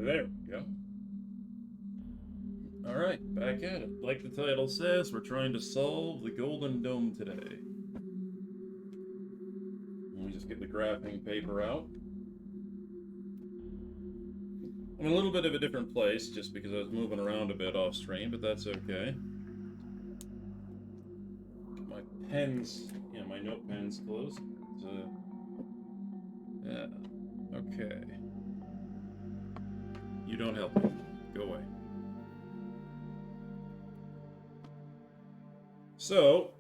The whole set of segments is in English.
There we go. Alright, back at it. Like the title says, we're trying to solve the Golden Dome today. Let me just get the graphing paper out. I'm in a little bit of a different place, just because I was moving around a bit off stream, but that's okay. Get my pens, my note pens closed. Yeah, okay. You don't help me. Go away. So,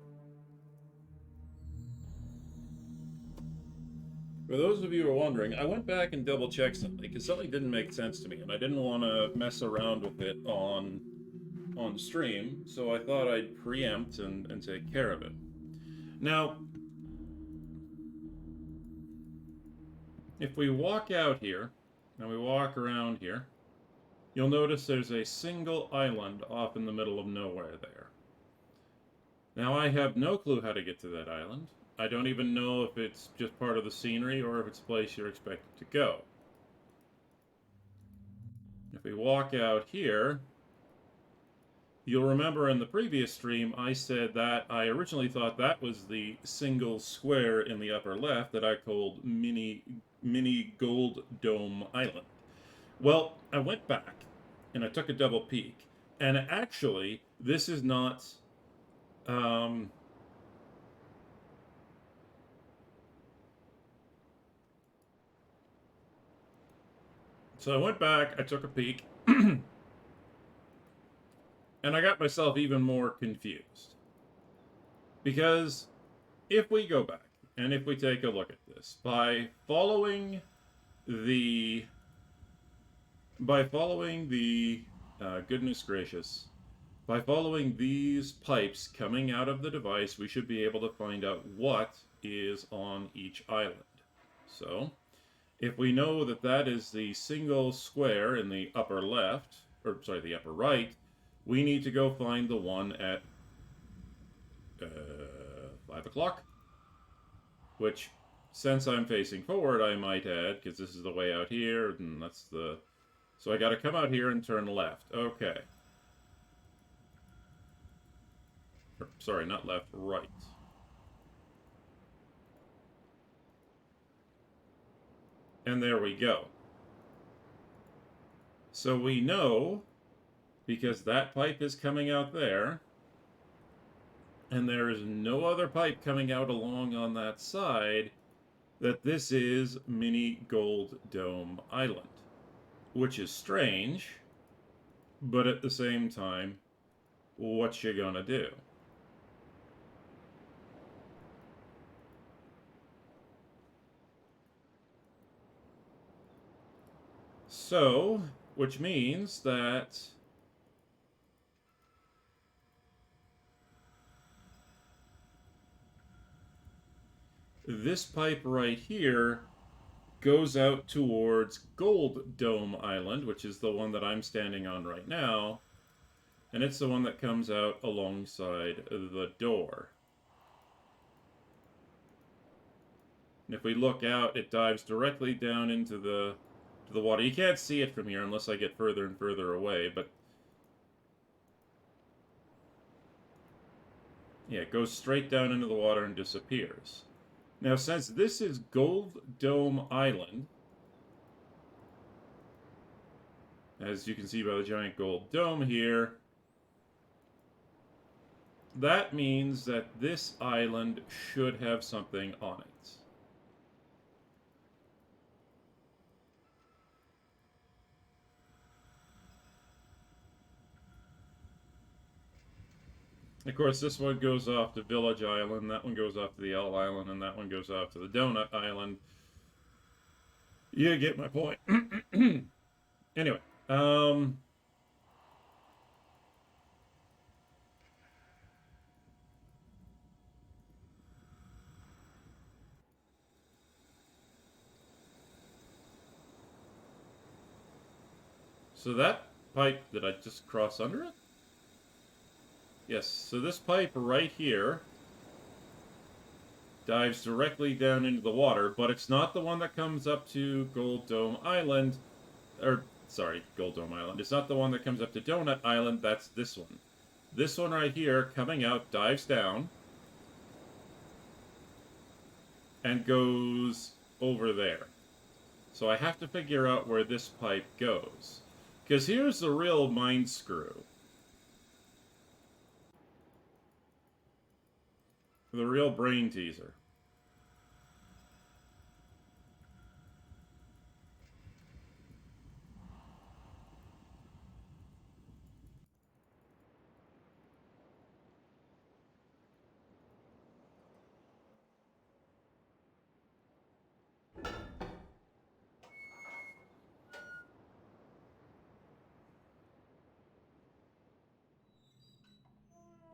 for those of you who are wondering, I went back and double-checked something, because something didn't make sense to me, and I didn't want to mess around with it on stream, so I thought I'd preempt and take care of it. Now, if we walk out here, and we walk around here, you'll notice there's a single island off in the middle of nowhere there. Now, I have no clue how to get to that island. I don't even know if it's just part of the scenery or if it's a place you're expected to go. If we walk out here, you'll remember in the previous stream I said that I originally thought that was the single square in the upper left that I called Mini Gold Dome Island. Well, I went back and I took a double peek, and actually this is not so I went back, I took a peek, and I got myself even more confused. Because if we go back, and if we take a look at this, by following the goodness gracious, by following these pipes coming out of the device, we should be able to find out what is on each island. So, if we know that that is the single square in the upper left, or sorry, the upper right, we need to go find the one at 5 o'clock. Which, since I'm facing forward, I might add, because this is the way out here, and that's the... So I gotta come out here and turn left. Okay. Sorry, not left, right. And there we go. So we know, because that pipe is coming out there, and there is no other pipe coming out along on that side, that this is Mini Gold Dome Island. Which is strange, but at the same time, what you gonna do? So, which means that this pipe right here goes out towards Gold Dome Island, which is the one that I'm standing on right now, and it's the one that comes out alongside the door. And if we look out, it dives directly down into the water. You can't see it from here unless I get further and further away, but yeah, it goes straight down into the water and disappears. Now, since this is Gold Dome Island, as you can see by the giant gold dome here, that means that this island should have something on it. Of course, this one goes off to Village Island, that one goes off to the L Island, and that one goes off to the Donut Island. You get my point. Anyway, so that pipe, did I just cross under it? Yes, so this pipe right here dives directly down into the water, but it's not the one that comes up to Gold Dome Island, or sorry, Gold Dome Island. It's not the one that comes up to Donut Island, that's this one. This one right here, coming out, dives down, and goes over there. So I have to figure out where this pipe goes. Because here's the real mind screw. The real brain teaser.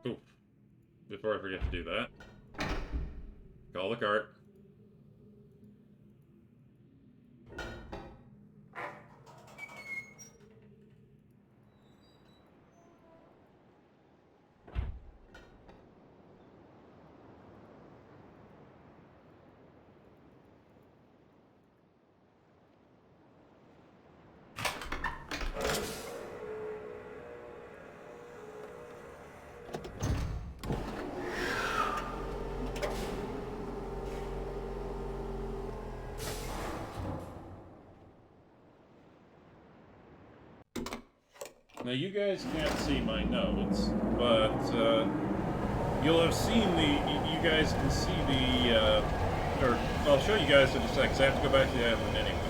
Oof. Before I forget to do that. Call the cart. Now you guys can't see my notes, but you'll have seen you guys can see or I'll show you guys in a sec, 'cause I have to go back to the island anyway.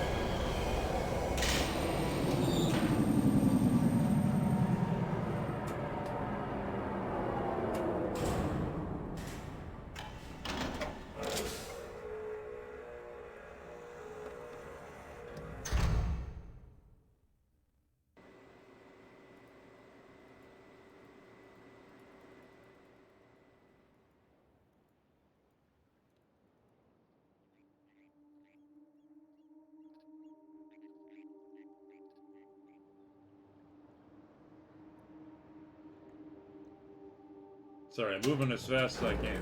Sorry, I'm moving as fast as I can.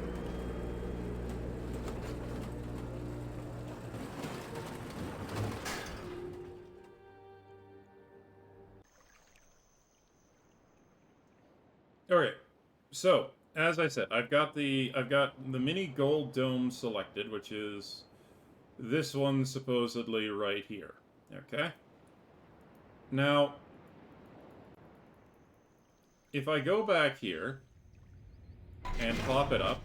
Okay, so as I said, I've got the mini gold dome selected, which is this one supposedly right here. Okay. Now, if I go back here and pop it up,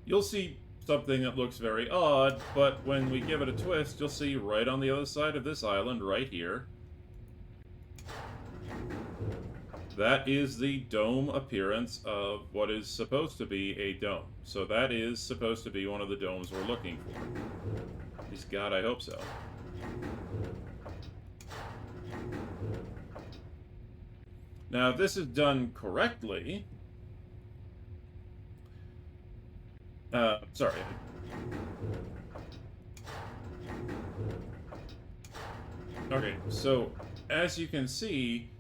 you'll see something that looks very odd, but when we give it a twist, you'll see right on the other side of this island, right here, that is the dome appearance of what is supposed to be a dome. So that is supposed to be one of the domes we're looking for. Please God, I hope so. Now, if this is done correctly... sorry. Okay, so, as you can see,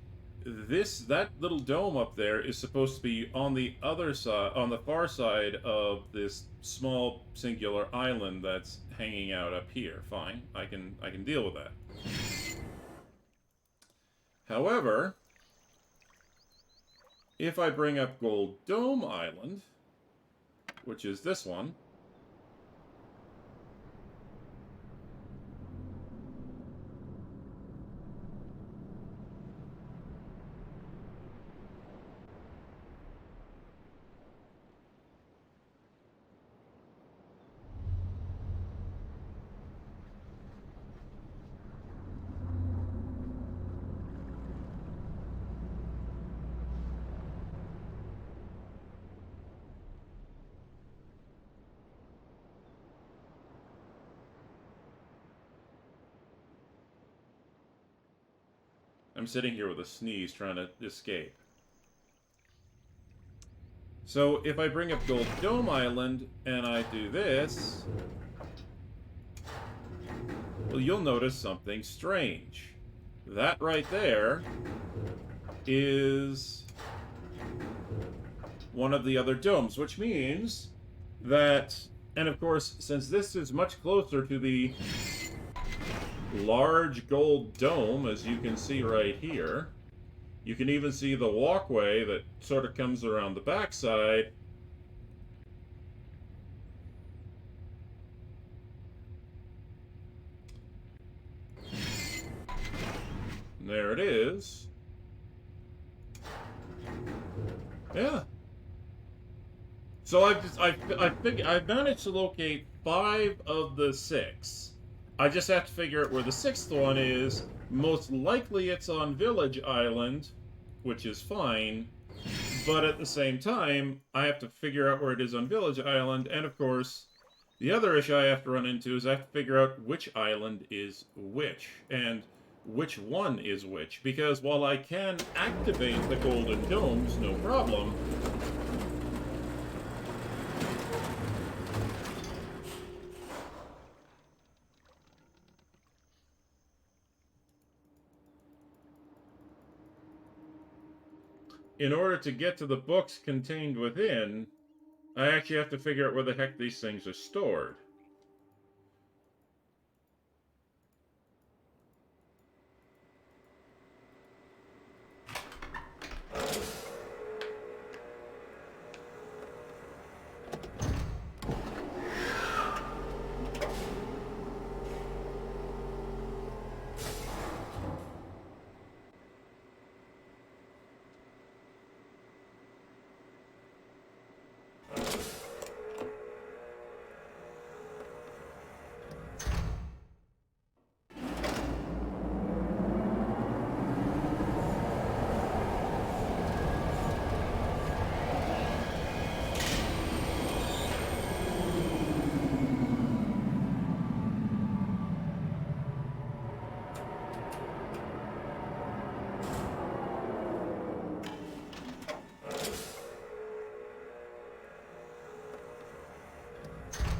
that little dome up there is supposed to be on the other side, on the far side of this small singular island that's hanging out up here. Fine, I can deal with that. However, if I bring up Gold Dome Island, which is this one, I'm sitting here with a sneeze trying to escape. So if I bring up Gold Dome Island and I do this, well, you'll notice something strange. That right there is one of the other domes, which means that, and of course, since this is much closer to the large gold dome, as you can see right here. You can even see the walkway that sort of comes around the backside. And there it is. Yeah. So I've managed to locate 5 of the 6. I just have to figure out where the 6th one is. Most likely it's on Village Island, which is fine. But at the same time, I have to figure out where it is on Village Island, and of course, the other issue I have to run into is I have to figure out which island is which, and which one is which, because while I can activate the golden domes, no problem, in order to get to the books contained within, I actually have to figure out where the heck these things are stored.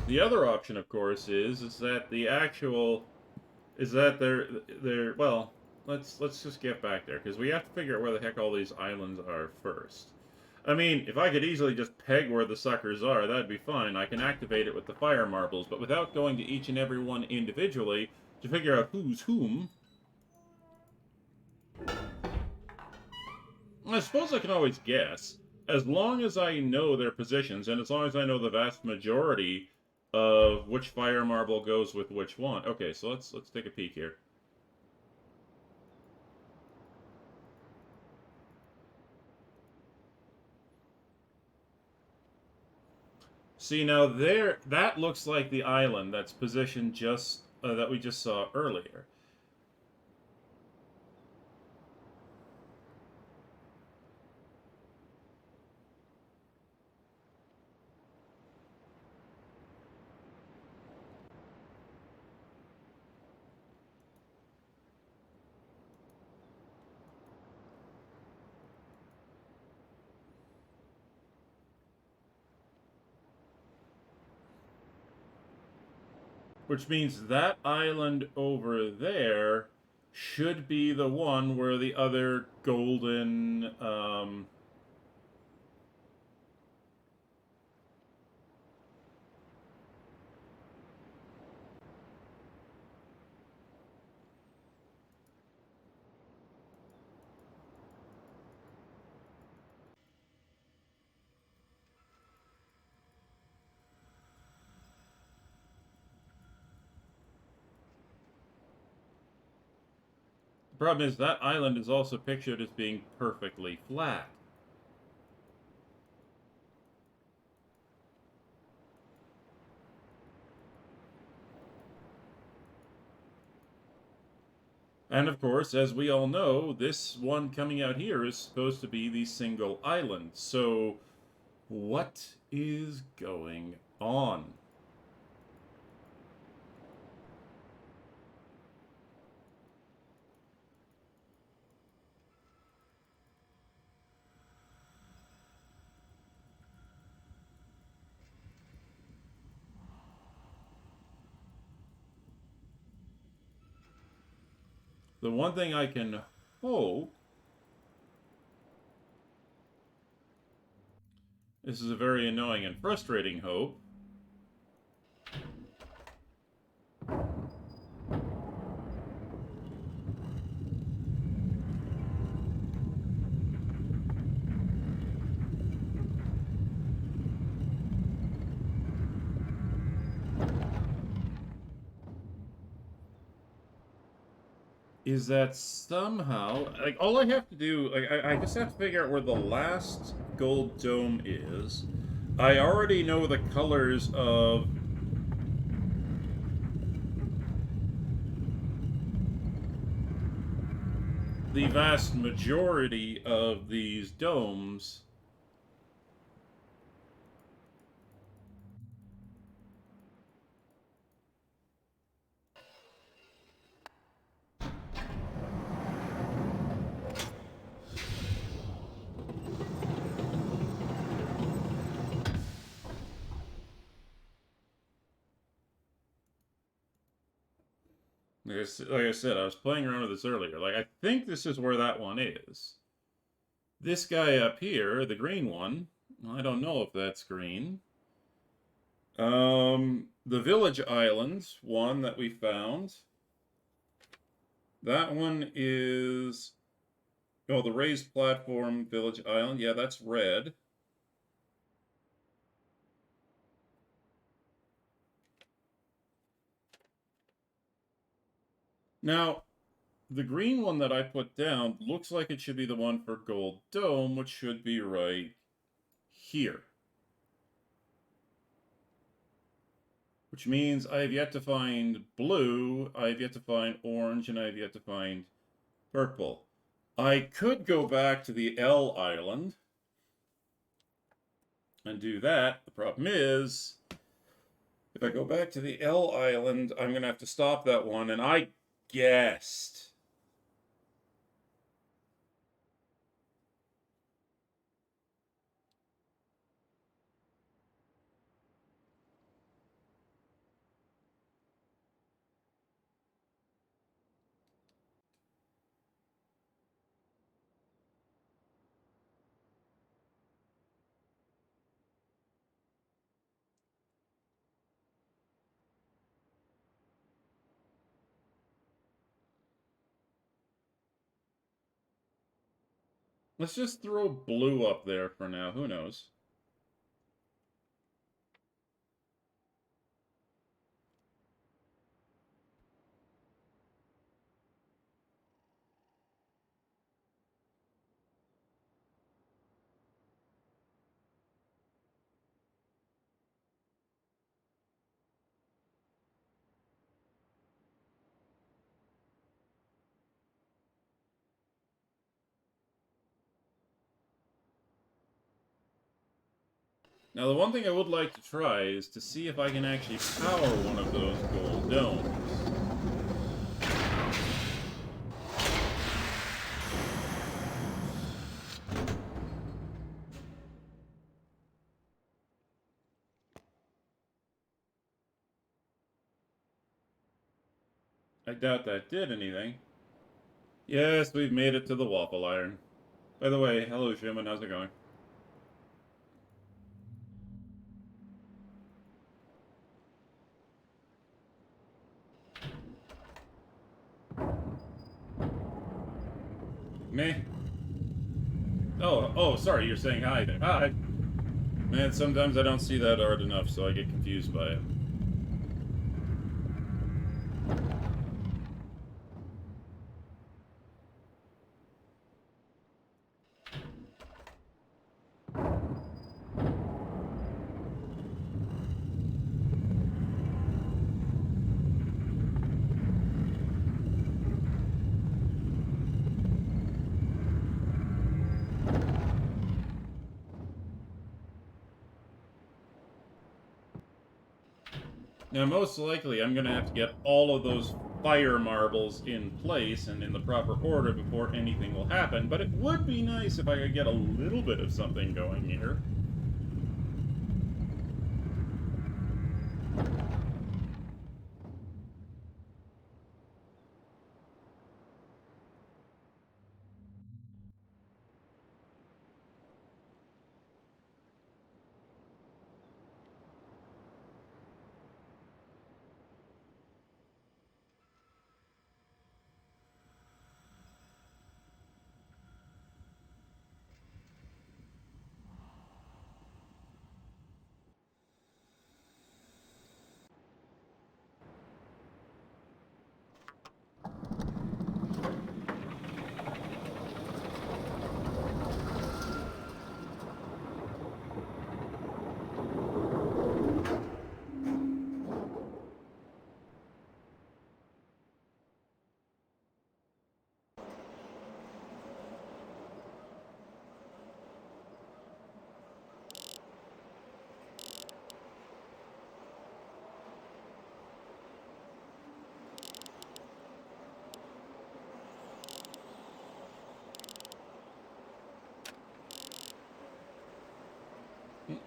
The other option, of course, is that the actual is that they're well. Let's just get back there because we have to figure out where the heck all these islands are first. I mean, if I could easily just peg where the suckers are, that'd be fine. I can activate it with the fire marbles, but without going to each and every one individually to figure out who's whom, I suppose I can always guess. As long as I know their positions, and as long as I know the vast majority of which fire marble goes with which one. Okay, so let's take a peek here. See now there, that looks like the island that's positioned just that we just saw earlier. Which means that island over there should be the one where the other golden the problem is that island is also pictured as being perfectly flat. And of course, as we all know, this one coming out here is supposed to be the single island. So, what is going on? The one thing I can hope, this is a very annoying and frustrating hope, is that somehow, like, all I have to do, like, I just have to figure out where the last gold dome is. I already know the colors of the vast majority of these domes. Like I said, I was playing around with this earlier. Like, I think this is where that one is. This guy up here, the green one, I don't know if that's green. The village island one that we found. That one is, oh, the raised platform village island. Yeah, that's red. Now, the green one that I put down looks like it should be the one for Gold Dome, which should be right here. Which means I have yet to find blue, I have yet to find orange, and I have yet to find purple. I could go back to the L island and do that. The problem is, if I go back to the L island, I'm going to have to stop that one, and I guessed. Let's just throw blue up there for now. Who knows? Now, the one thing I would like to try is to see if I can actually power one of those gold domes. I doubt that did anything. Yes, we've made it to the waffle iron. By the way, hello, Shimon. How's it going? Meh. Oh, sorry. You're saying hi there. Hi. Man, sometimes I don't see that art enough, so I get confused by it. Now, most likely, I'm going to have to get all of those fire marbles in place and in the proper order before anything will happen, but it would be nice if I could get a little bit of something going here.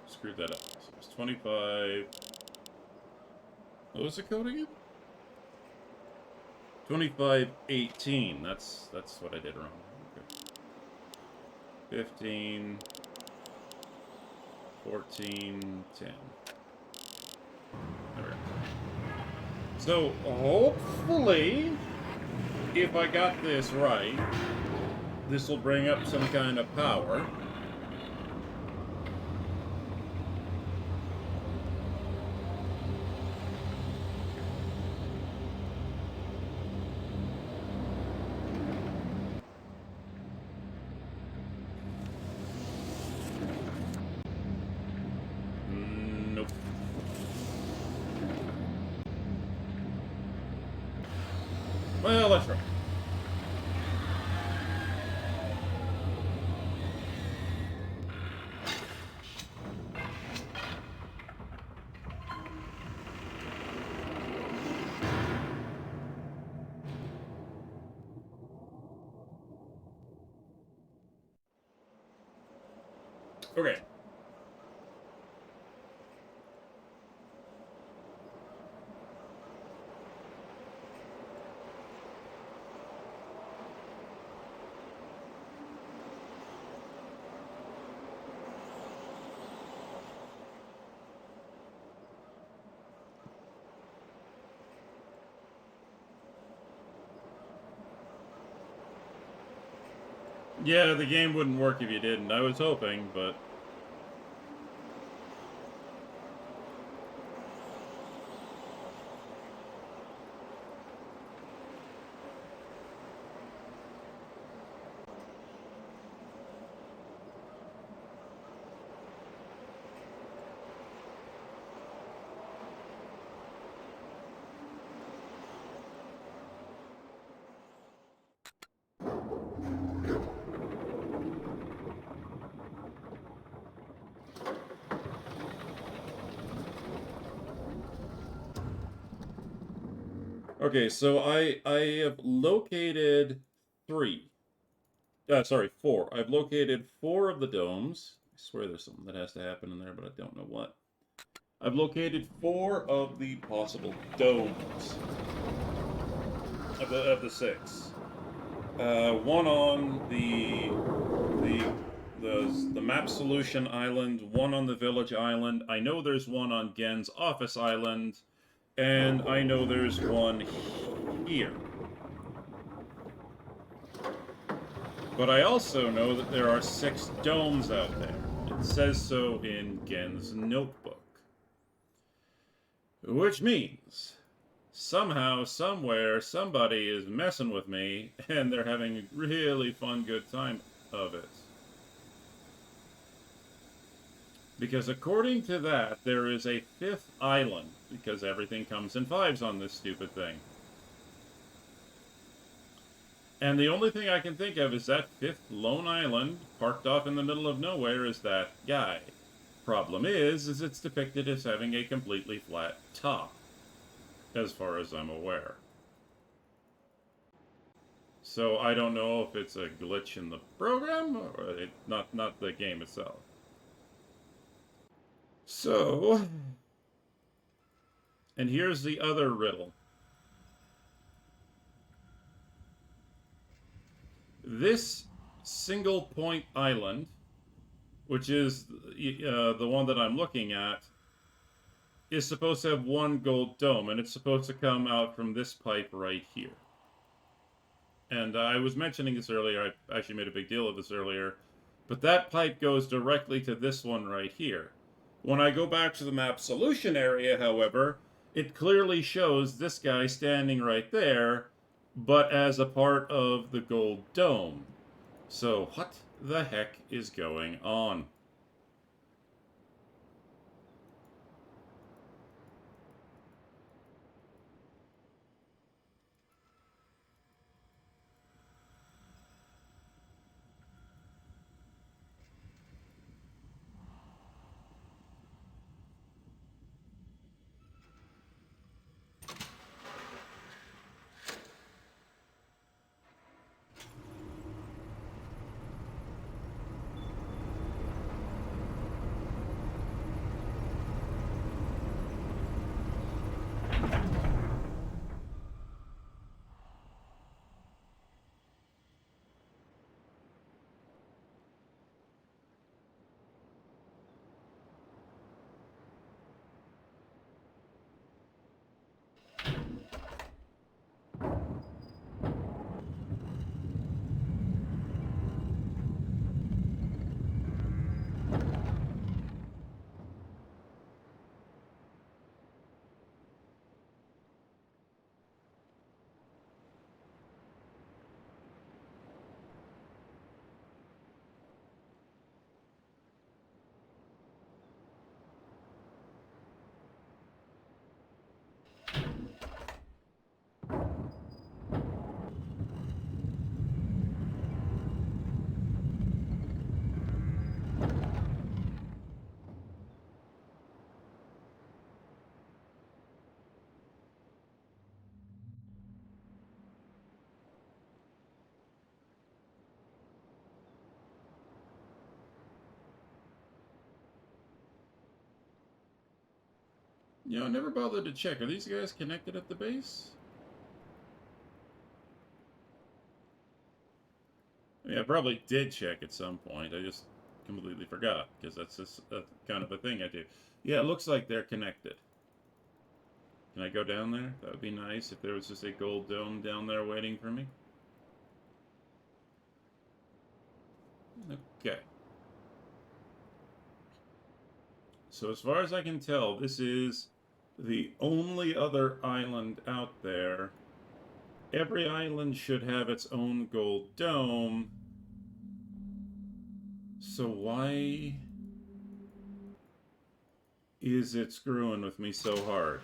Screwed that up. So it's 25. What was the code again? 2518. That's what I did wrong. Okay. 15. 14. 10. There we go. So hopefully, if I got this right, this will bring up some kind of power. Nope. Well, let's try. Okay. Yeah, the game wouldn't work if you didn't. I was hoping, but... Okay, so I have located 3. Sorry, 4. I've located 4 of the domes. I swear there's something that has to happen in there, but I don't know what. I've located 4 of the possible domes of the 6. One on the map solution island, one on the village island. I know there's one on Gen's office island, and I know there's one here. But I also know that there are 6 domes out there. It says so in Gen's notebook. Which means, somehow, somewhere, somebody is messing with me, and they're having a really fun, good time of it. Because according to that, there is a 5th island, because everything comes in 5s on this stupid thing. And the only thing I can think of is that 5th lone island, parked off in the middle of nowhere, is that guy. Problem is it's depicted as having a completely flat top, as far as I'm aware. So I don't know if it's a glitch in the program, or not the game itself. So, and here's the other riddle. This single point island, which is the one that I'm looking at, is supposed to have 1 gold dome, and it's supposed to come out from this pipe right here. And I was mentioning this earlier, I actually made a big deal of this earlier, but that pipe goes directly to this one right here. When I go back to the map solution area, however, it clearly shows this guy standing right there, but as a part of the gold dome. So what the heck is going on? You know, I never bothered to check. Are these guys connected at the base? I mean, I probably did check at some point. I just completely forgot because that's just a kind of a thing I do. Yeah, it looks like they're connected. Can I go down there? That would be nice if there was just a gold dome down there waiting for me. Okay. So as far as I can tell, this is the only other island out there. Every island should have its own gold dome. So why is it screwing with me so hard?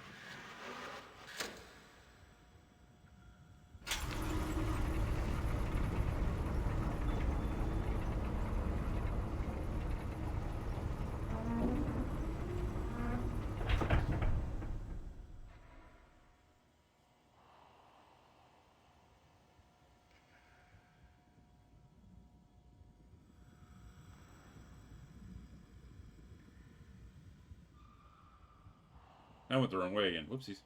I went the wrong way again. Whoopsies.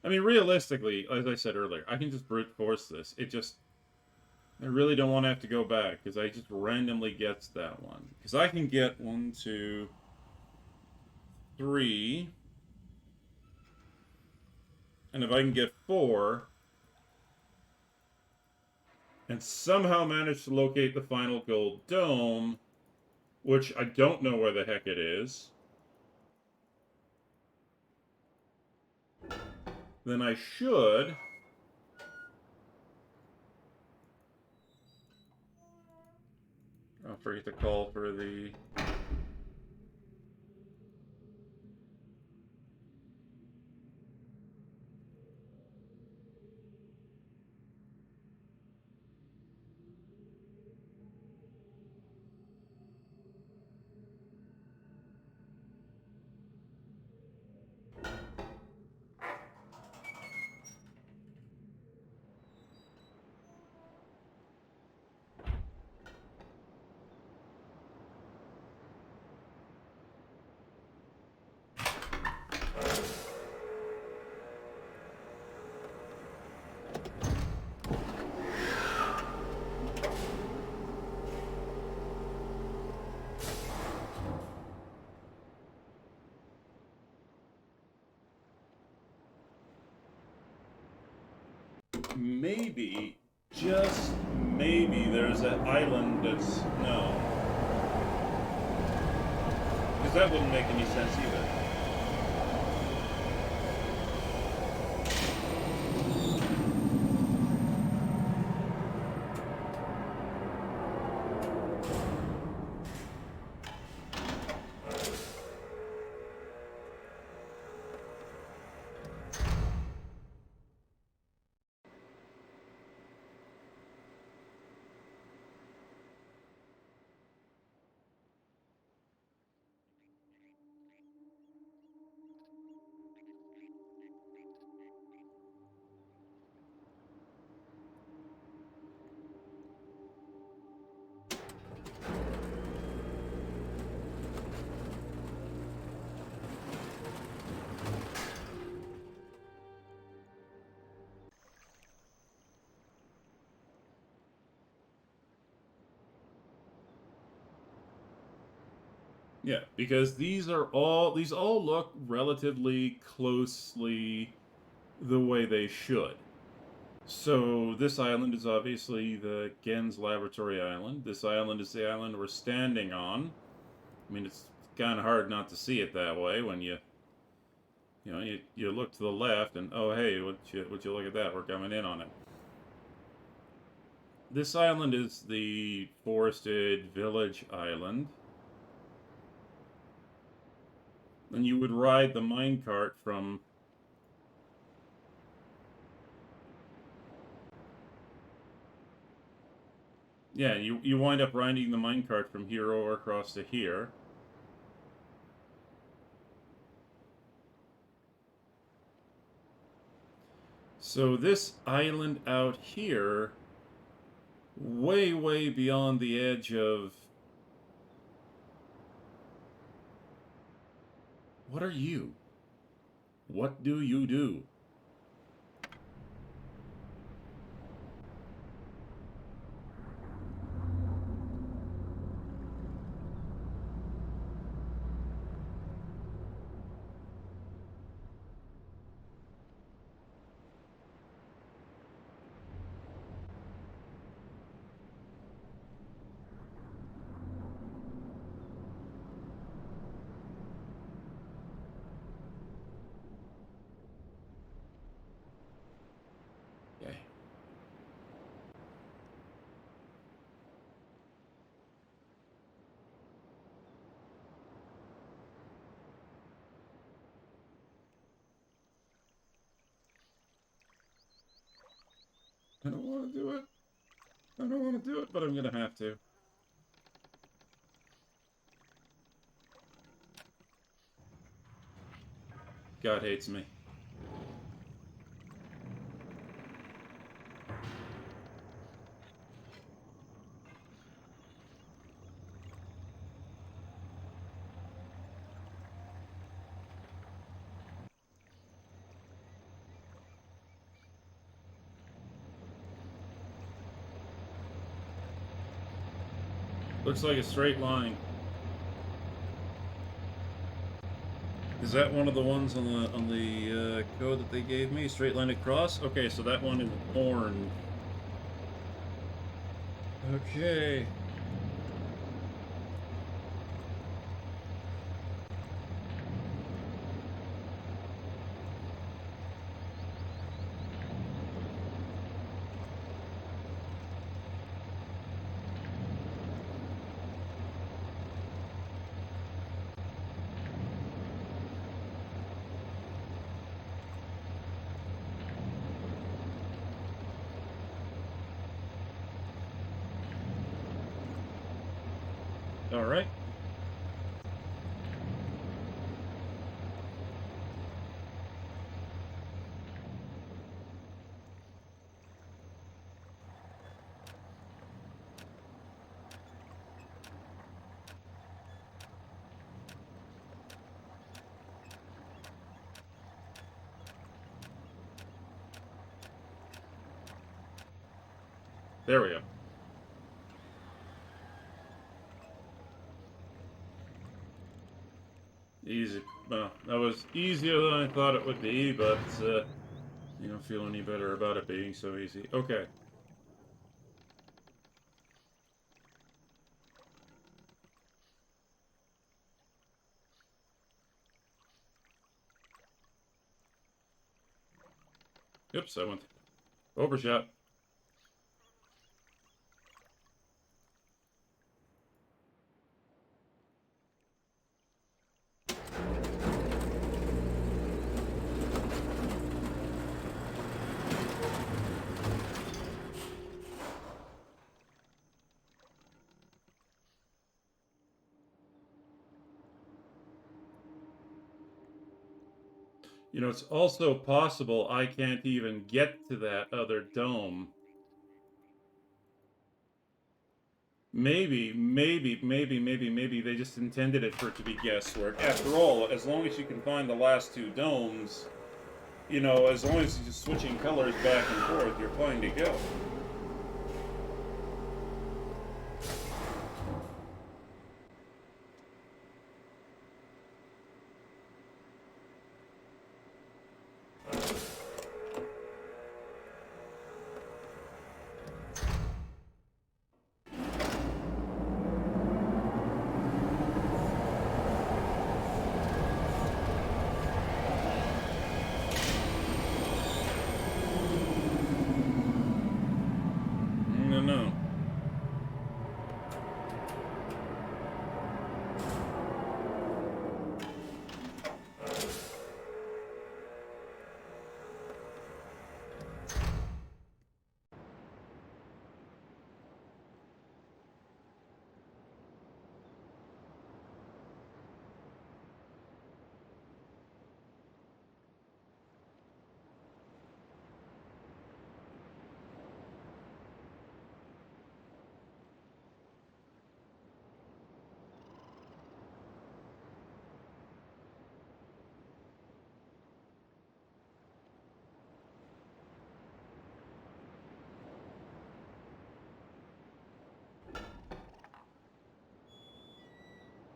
I mean, realistically, as I said earlier, I can just brute force this. It just... I really don't want to have to go back, because I just randomly gets that one. Because I can get 1, 2, 3... And if I can get 4... And somehow manage to locate the final gold dome, which I don't know where the heck it is, then I should... I'll forget to call for the... Maybe, just maybe, there's an island that's... No. Because that wouldn't make any sense either. Yeah, because these all look relatively closely the way they should. So this island is obviously the Gens Laboratory Island. This island is the island we're standing on. I mean, it's kind of hard not to see it that way when you look to the left and oh hey, would you look at that? We're coming in on it. This island is the forested village island. And you would ride the minecart from... Yeah, you wind up riding the minecart from here over across to here. So this island out here, way, way beyond the edge of... What are you? What do you do? Okay. I don't want to do it. I don't want to do it, but I'm going to have to. God hates me. Looks like a straight line. Is that one of the ones on the code that they gave me? Straight line across? Okay, so that one is orange. Okay. All right. There we go. Easy. Well, that was easier than I thought it would be, but you don't feel any better about it being so easy. Okay. Oops, I went overshot. You know, it's also possible I can't even get to that other dome. Maybe they just intended it for it to be guesswork. After all, as long as you can find the last two domes, you know, as long as you're just switching colors back and forth, you're fine to go.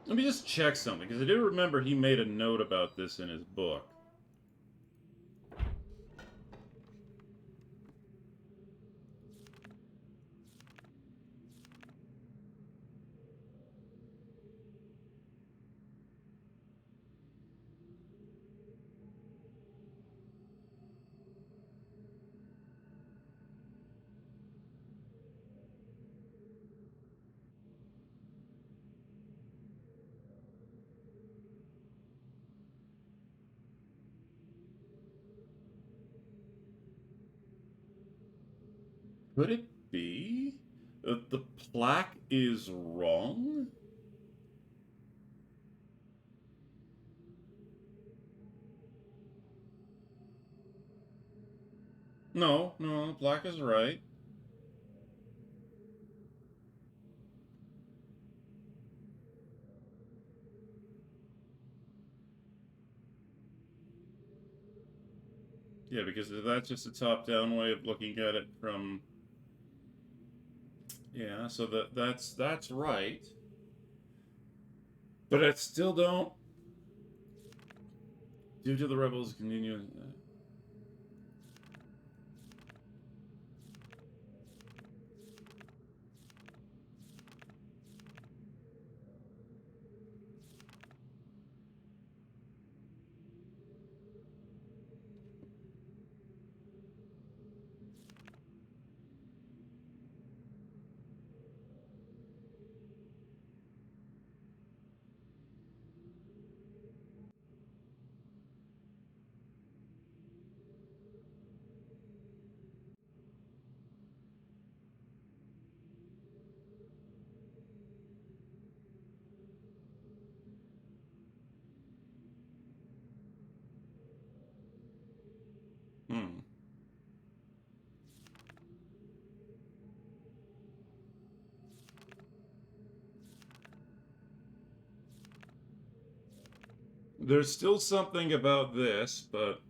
Let me just check something, because I do remember he made a note about this in his book. Could it be that the plaque is wrong? No, no, the plaque is right. Yeah, because that's just a top-down way of looking at it from. Yeah, so that's right. But I still don't. Due to the rebels continuing. Hmm. There's still something about this, but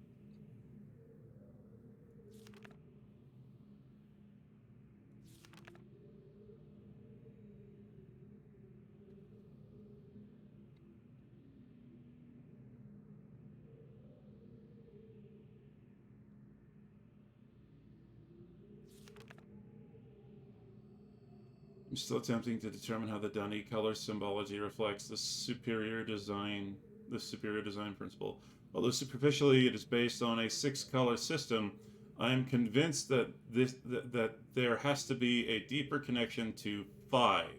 I'm still attempting to determine how the Dani color symbology reflects the superior design principle. Although superficially it is based on a six-color system, I am convinced that that there has to be a deeper connection to five.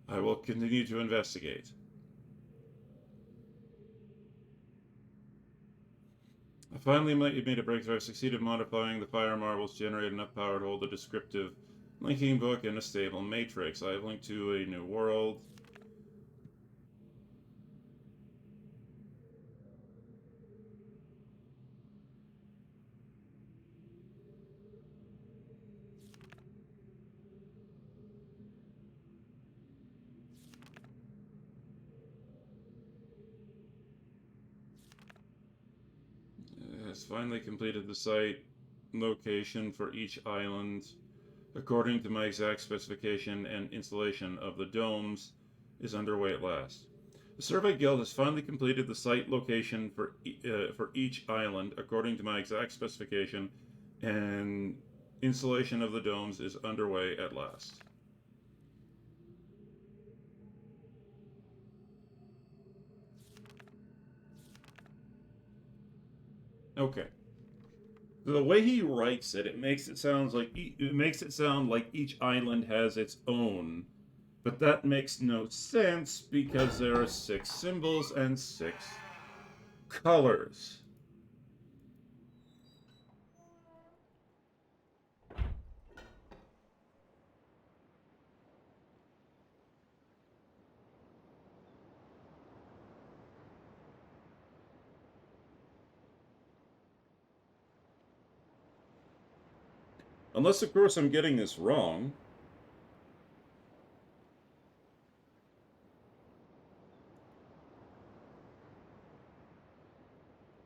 I will continue to investigate. I finally made a breakthrough. I succeeded modifying the fire marbles to generate enough power to hold a descriptive linking book in a stable matrix. I have linked to a new world. Has finally completed the site location for each island according to my exact specification, and installation of the domes is underway at last. The Survey Guild has finally completed the site location for each island according to my exact specification, and installation of the domes is underway at last. Okay. The way he writes it, it makes it sound like each island has its own, but that makes no sense because there are six symbols and six colors. Unless, of course, I'm getting this wrong.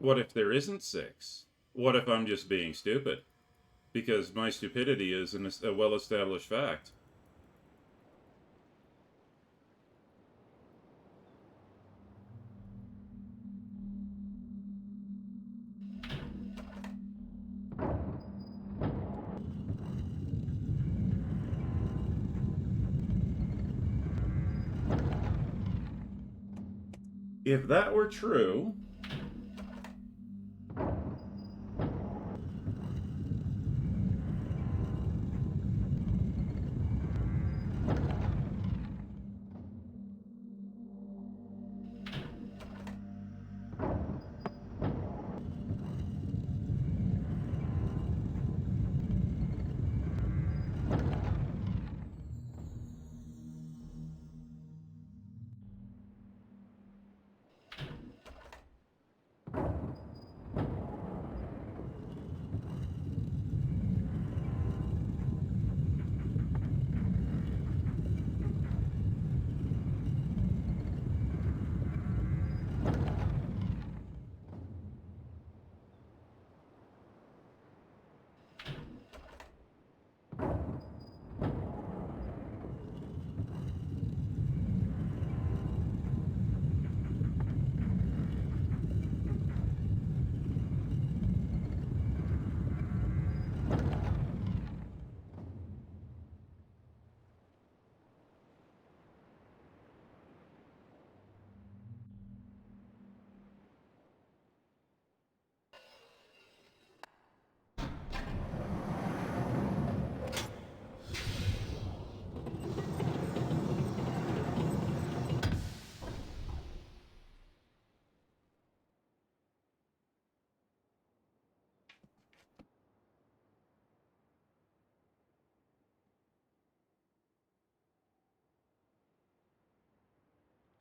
What if there isn't six? What if I'm just being stupid? Because my stupidity is a well established fact. If that were true,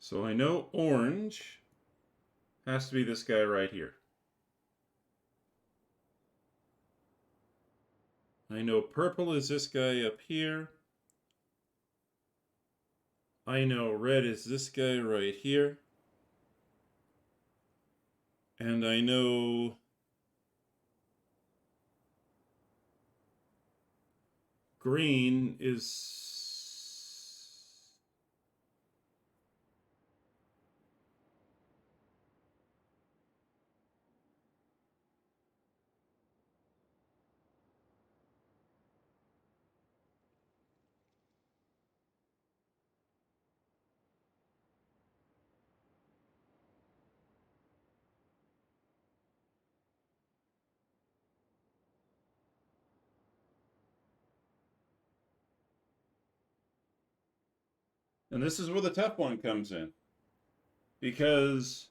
so I know orange has to be this guy right here. I know purple is this guy up here. I know red is this guy right here. And I know green is... And this is where the tough one comes in. Because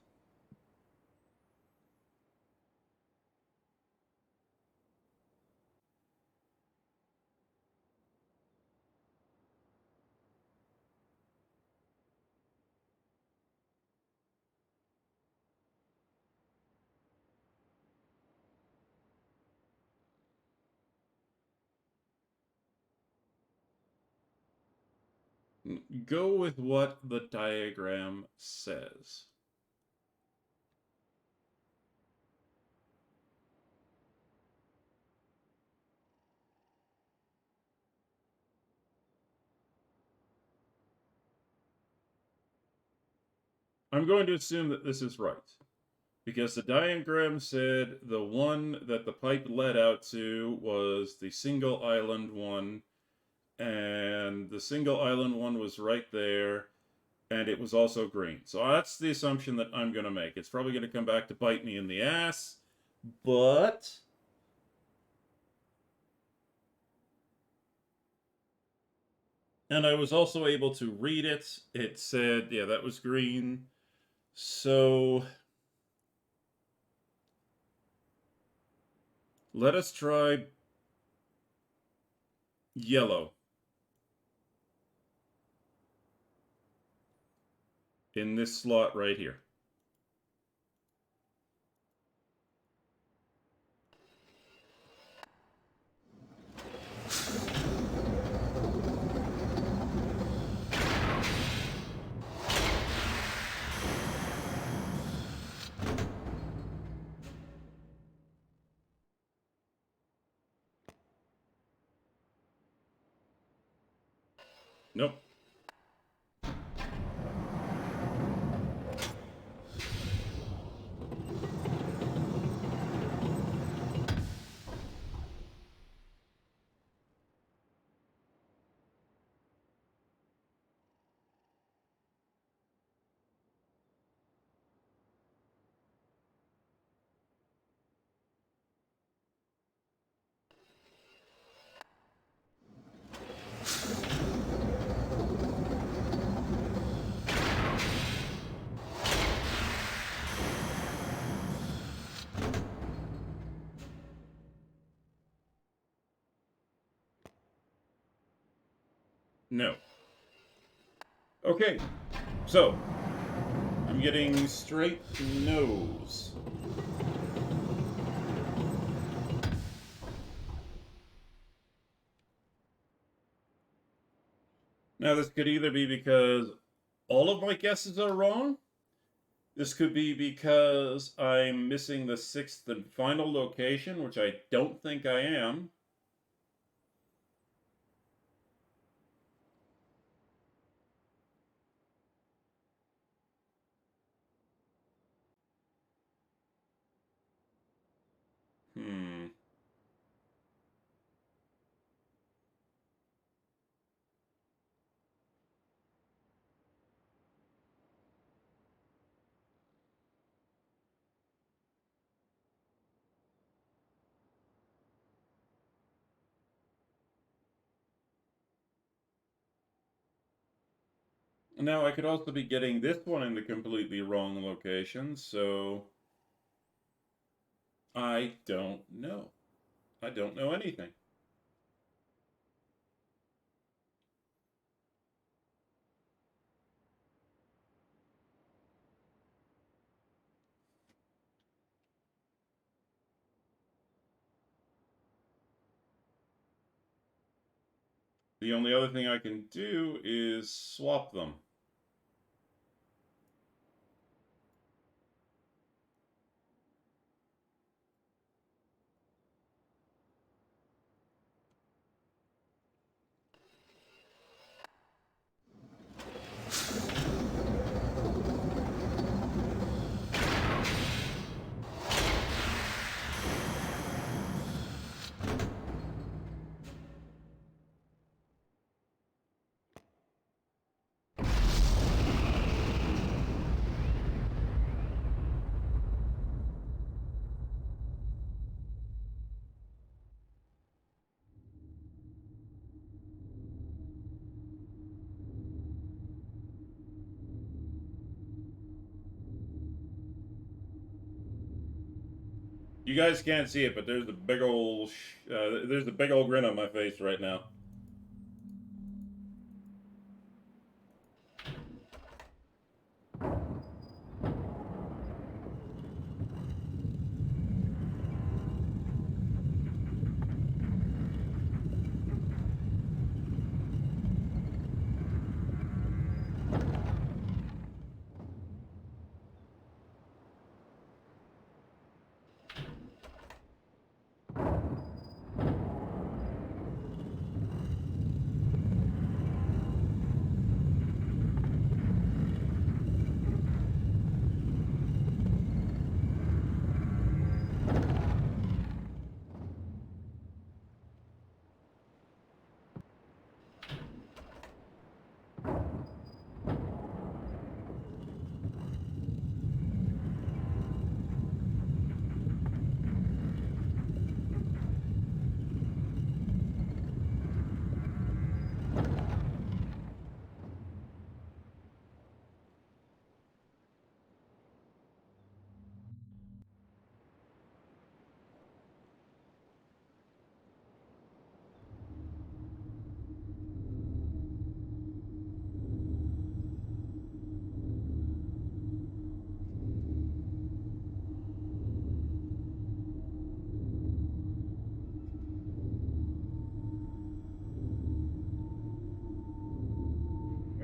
go with what the diagram says. I'm going to assume that this is right. Because the diagram said the one that the pipe led out to was the single island one, and the single island one was right there, and it was also green. So that's the assumption that I'm going to make. It's probably going to come back to bite me in the ass, but... And I was also able to read it. It said, yeah, that was green. So let us try yellow in this slot right here. Nope. No. Okay, so I'm getting straight no's. Now, this could either be because all of my guesses are wrong. This could be because I'm missing the sixth and final location, which I don't think I am. Hmm. Now, I could also be getting this one in the completely wrong location, so I don't know. I don't know anything. The only other thing I can do is swap them. You guys can't see it, but there's a big old there's a big old grin on my face right now.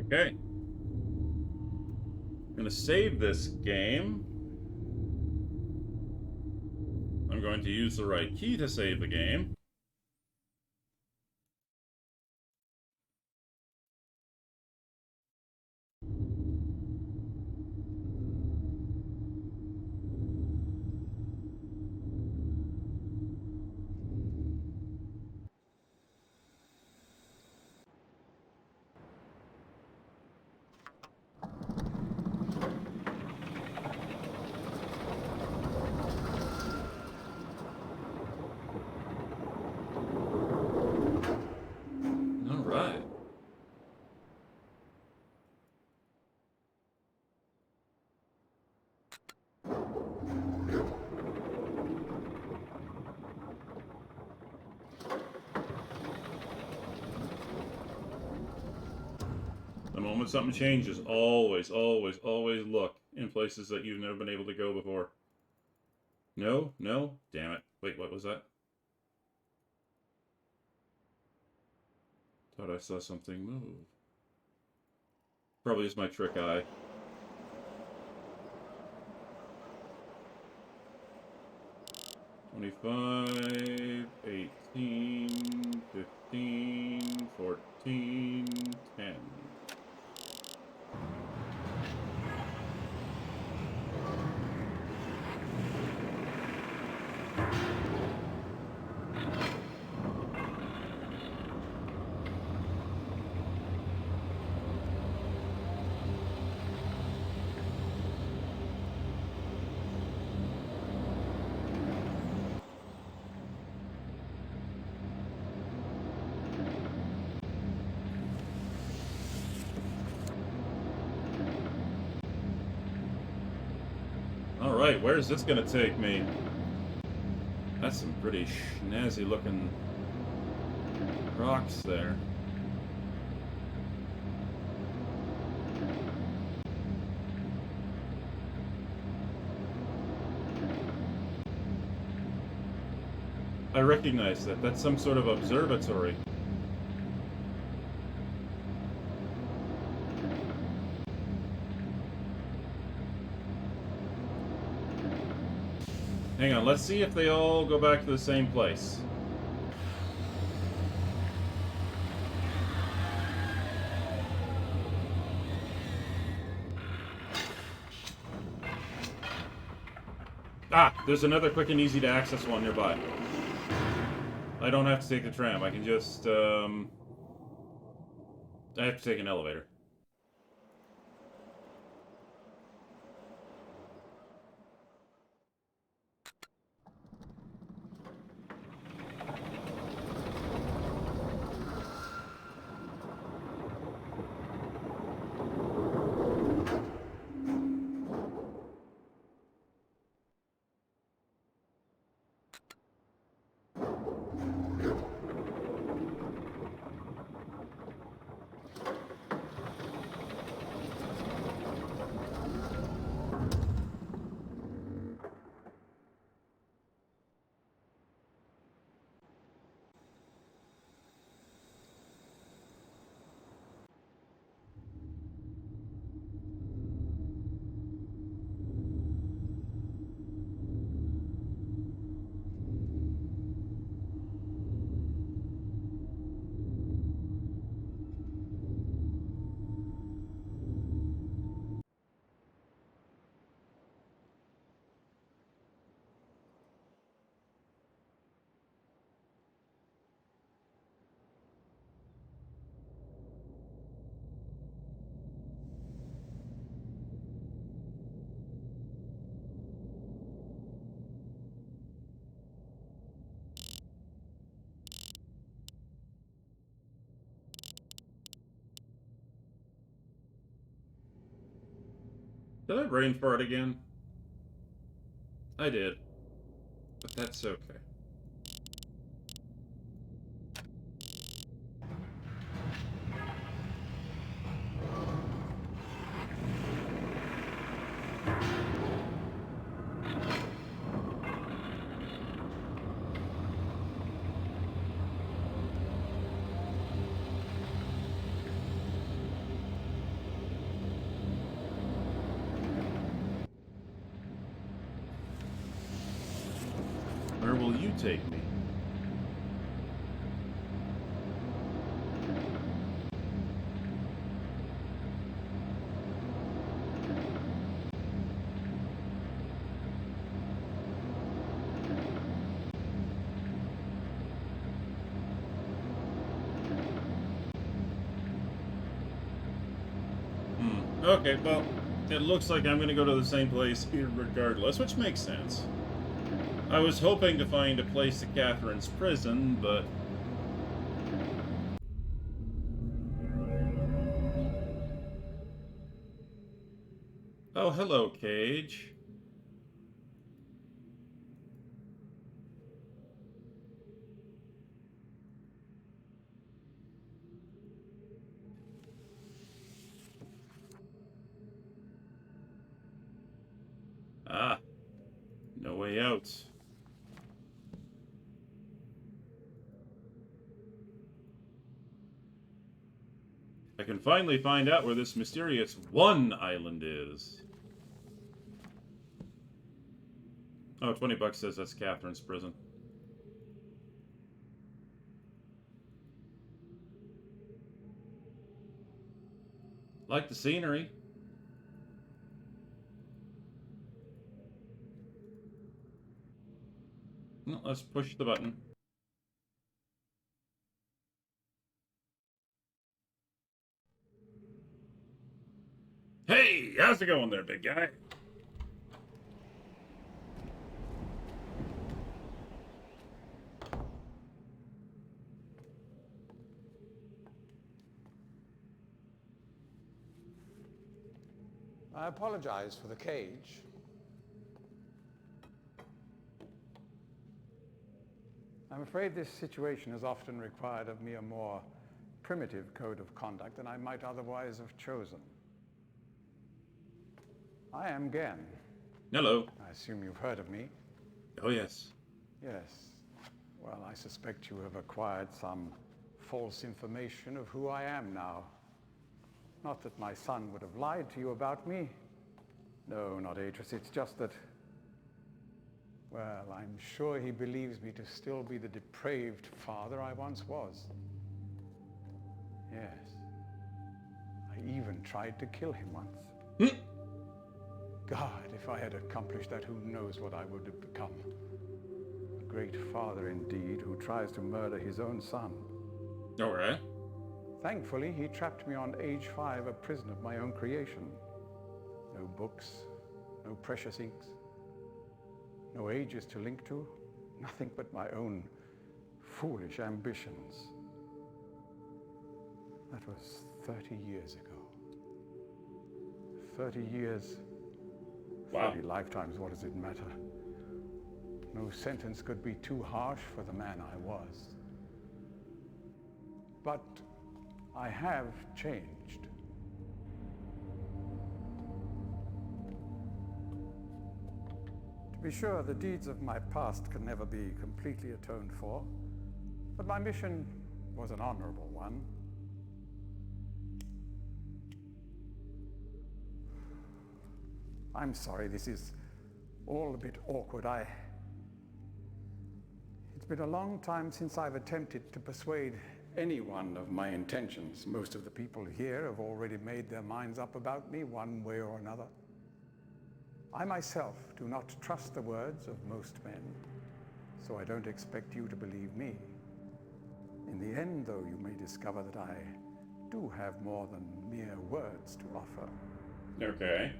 Okay. I'm going to save this game. I'm going to use the right key to save the game. All right. moment something changes, always, always, always look in places that you've never been able to go before. No? No? Damn it. Wait, what was that? Thought I saw something move. Probably is my trick eye. $25, $18, $15, $14, $10. Alright, where's this gonna take me? That's some pretty snazzy looking rocks there. I recognize that. That's some sort of observatory. Hang on, let's see if they all go back to the same place. Ah, there's another quick and easy to access one nearby. I don't have to take the tram, I can just, I have to take an elevator. Did I brain fart again? I did. But that's okay. Where will you take me? Okay, well, it looks like I'm going to go to the same place here regardless, which makes sense. I was hoping to find a place to Catherine's prison, but... Oh, hello, Cage. No way out. I can finally find out where this mysterious one island is. Oh, $20 says that's Catherine's prison. Like the scenery. No, let's push the button. Hey, how's it going there, big guy? I apologize for the cage. I'm afraid this situation has often required of me a more primitive code of conduct than I might otherwise have chosen. I am Gen. Hello. I assume you've heard of me. Oh, yes. Yes. Well, I suspect you have acquired some false information of who I am now. Not that my son would have lied to you about me. No, not Atris. It's just that, well, I'm sure he believes me to still be the depraved father I once was. Yes. I even tried to kill him once. God, if I had accomplished that, who knows what I would have become. A great father indeed, who tries to murder his own son. All right. Thankfully, he trapped me on age 5, a prison of my own creation. No books, no precious inks, no ages to link to, nothing but my own foolish ambitions. That was 30 years ago. 30 years, Wow. 30 lifetimes, what does it matter? No sentence could be too harsh for the man I was. But I have changed. To be sure, the deeds of my past can never be completely atoned for, but my mission was an honorable one. I'm sorry, this is all a bit awkward. It's been a long time since I've attempted to persuade anyone of my intentions. Most of the people here have already made their minds up about me one way or another. I myself do not trust the words of most men, so I don't expect you to believe me. In the end, though, you may discover that I do have more than mere words to offer. Okay.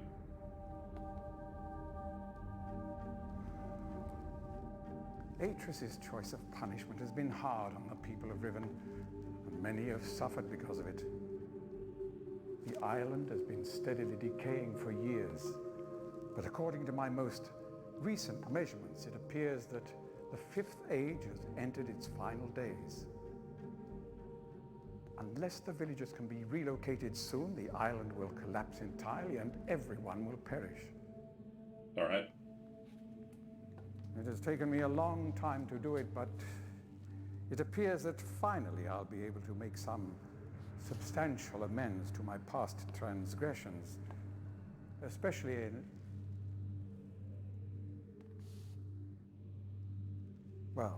Atris's choice of punishment has been hard on the people of Riven, and many have suffered because of it. The island has been steadily decaying for years, but according to my most recent measurements, it appears that the 5th age has entered its final days. Unless the villagers can be relocated soon, the island will collapse entirely and everyone will perish. All right. It has taken me a long time to do it, but it appears that finally I'll be able to make some substantial amends to my past transgressions, especially in... Well,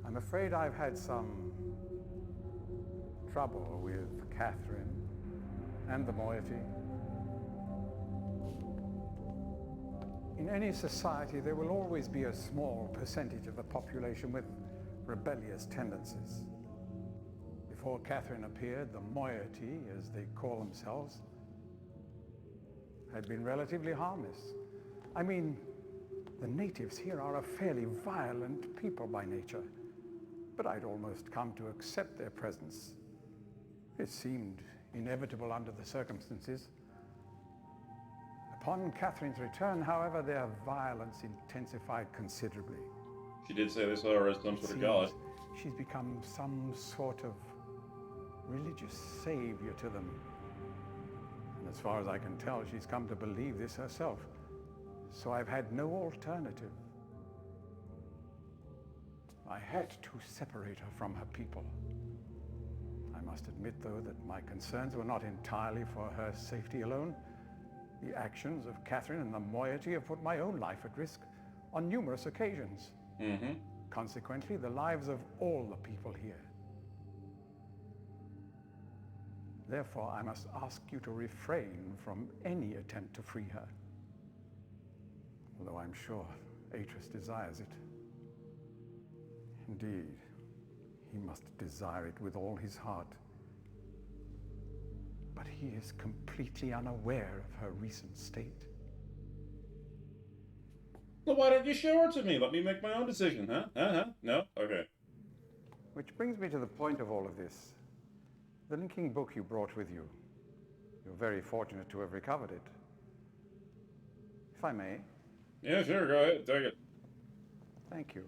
I'm afraid I've had some trouble with Catherine and the moiety. In any society, there will always be a small percentage of the population with rebellious tendencies. Before Catherine appeared, the moiety, as they call themselves, had been relatively harmless. I mean, the natives here are a fairly violent people by nature, but I'd almost come to accept their presence. It seemed inevitable under the circumstances. Upon Catherine's return, however, their violence intensified considerably. She did say they saw her as some sort of god. She's become some sort of religious savior to them. And as far as I can tell, she's come to believe this herself. so I've had no alternative. I had to separate her from her people. I must admit, though, that my concerns were not entirely for her safety alone. The actions of Catherine and the moiety have put my own life at risk on numerous occasions. Mm-hmm. Consequently, the lives of all the people here. Therefore, I must ask you to refrain from any attempt to free her. Although I'm sure Atreus desires it. Indeed, he must desire it with all his heart. But he is completely unaware of her recent state. Well, why don't you show her to me? Let me make my own decision, huh? No? Okay. Which brings me to the point of all of this. The linking book you brought with you. You're very fortunate to have recovered it. If I may. Yeah, sure, go ahead, take it. Thank you.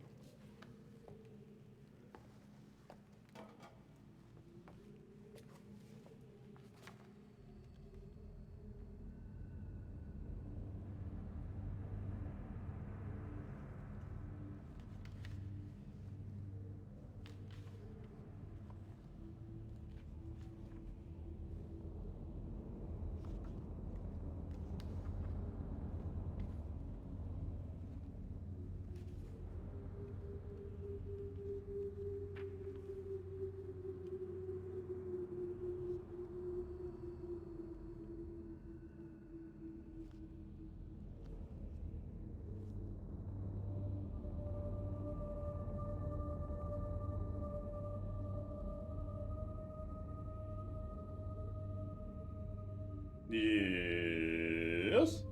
Yes?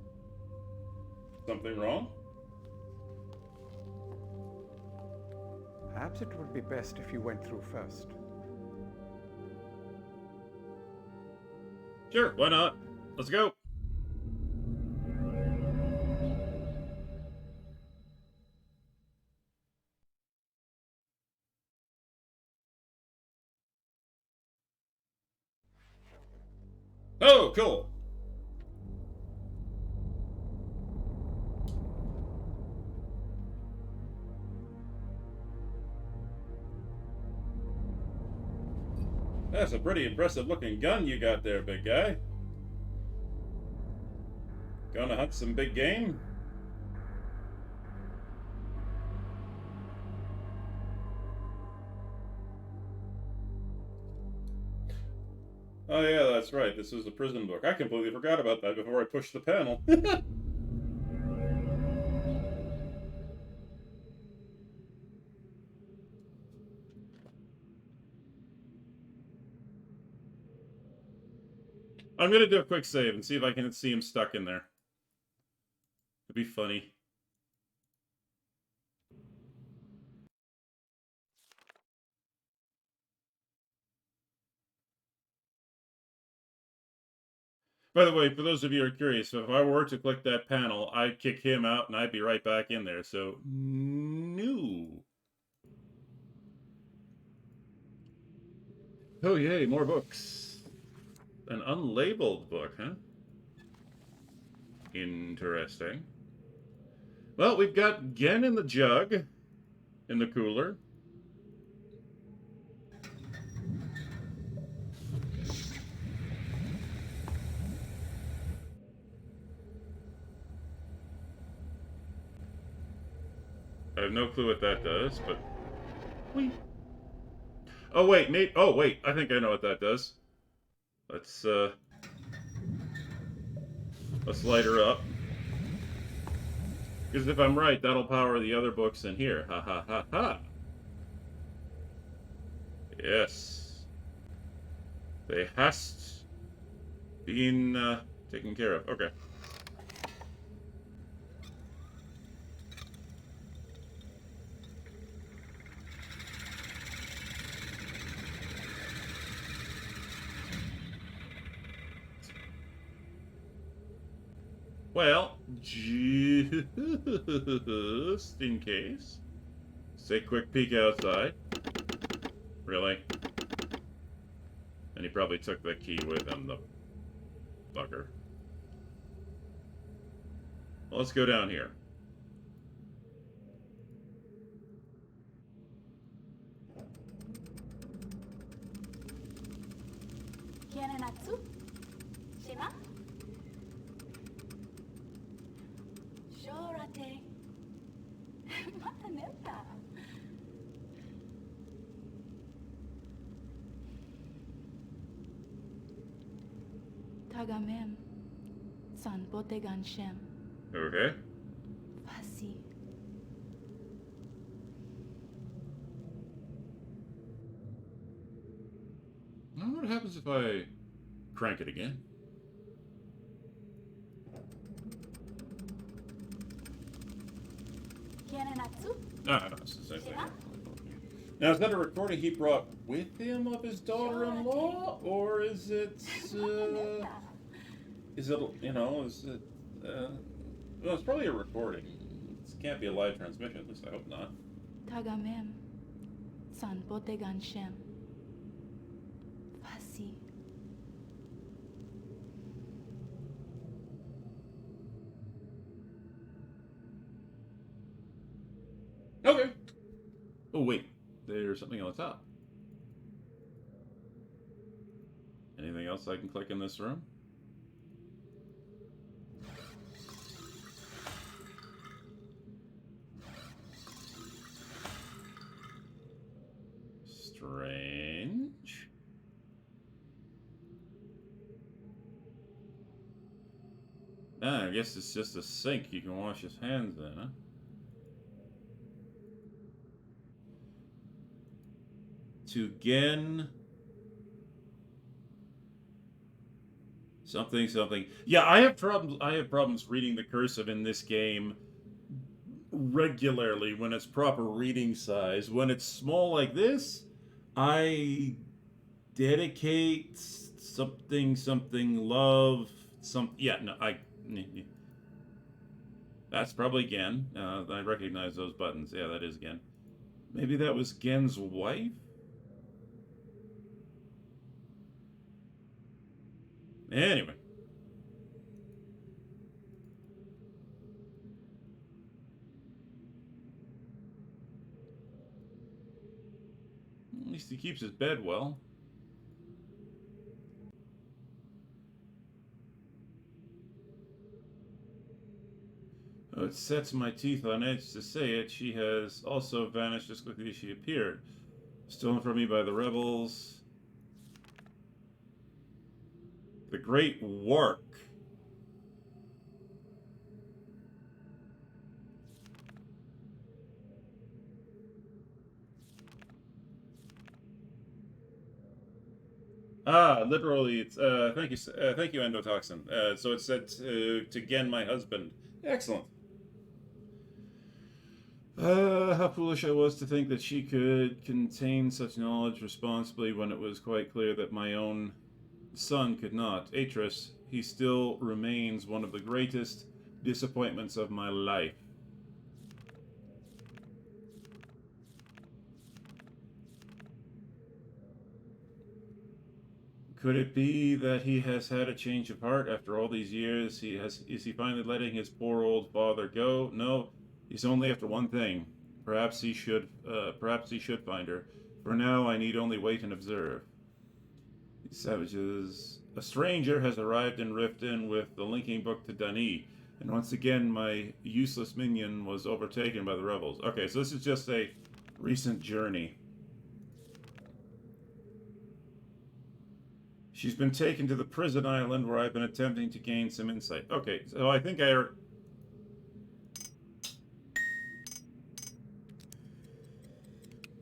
Something wrong? Perhaps it would be best if you went through first. Sure, why not? Let's go. Oh, cool. That's a pretty impressive looking gun you got there, big guy. Gonna hunt some big game? Oh yeah, that's right. This is a prison book. I completely forgot about that before I pushed the panel. I'm gonna do a quick save and see if I can see him stuck in there. It'd be funny. By the way, for those of you who are curious, if I were to click that panel, I'd kick him out and I'd be right back in there. So, no. Oh, yay, more books. An unlabeled book, huh? Interesting. Well, we've got Gen in the jug, in the cooler. I have no clue what that does, but... Whee. Oh, wait, mate. Oh, wait, I think I know what that does. Let's light her up. Because if I'm right, that'll power the other books in here. Ha ha ha ha. Yes. They hast been taken care of. Okay. Well, just in case. Say quick peek outside. Really? And he probably took the key with him, the fucker. Well, let's go down here. Kianenatsu? Shima? Shorate. Mata nenta. Tagamem. San botegan shem. Okay. Fasi. Now, what happens if I crank it again? Kianenatsu? Ah, no, it's the same thing. Now, is that a recording he brought with him of his daughter-in-law, or is it, is it, you know, is it, well, it's probably a recording. It can't be a live transmission, at least I hope not. Tagamem. San botegan shem. Fasi. Okay. Oh, wait. There's something on the top. Anything else I can click in this room? Strange. Ah, I guess it's just a sink you can wash his hands in, huh? To Gen something something. Yeah, I have problems reading the cursive in this game regularly when it's proper reading size. When it's small like this, I dedicate something something love some yeah, no, that's probably Gen. I recognize those buttons. Yeah, that is Gen. Maybe that was Gen's wife? Anyway. At least he keeps his bed well. Oh, it sets my teeth on edge to say it. She has also vanished as quickly as she appeared. Stolen from me by the rebels. The Great Wark. Ah, literally, it's thank you, endotoxin. So it said to Gen, my husband. Excellent. How foolish I was to think that she could contain such knowledge responsibly when it was quite clear that my own son could not. Atris, he still remains one of the greatest disappointments of my life. Could it be that he has had a change of heart after all these years? Is he finally letting his poor old father go? No, he's only after one thing. Perhaps he should find her. For now, I need only wait and observe. These savages. A stranger has arrived in Riften with the linking book to Dani, and once again, my useless minion was overtaken by the rebels. Okay, so this is just a recent journey. She's been taken to the prison island where I've been attempting to gain some insight. Okay, so I think I...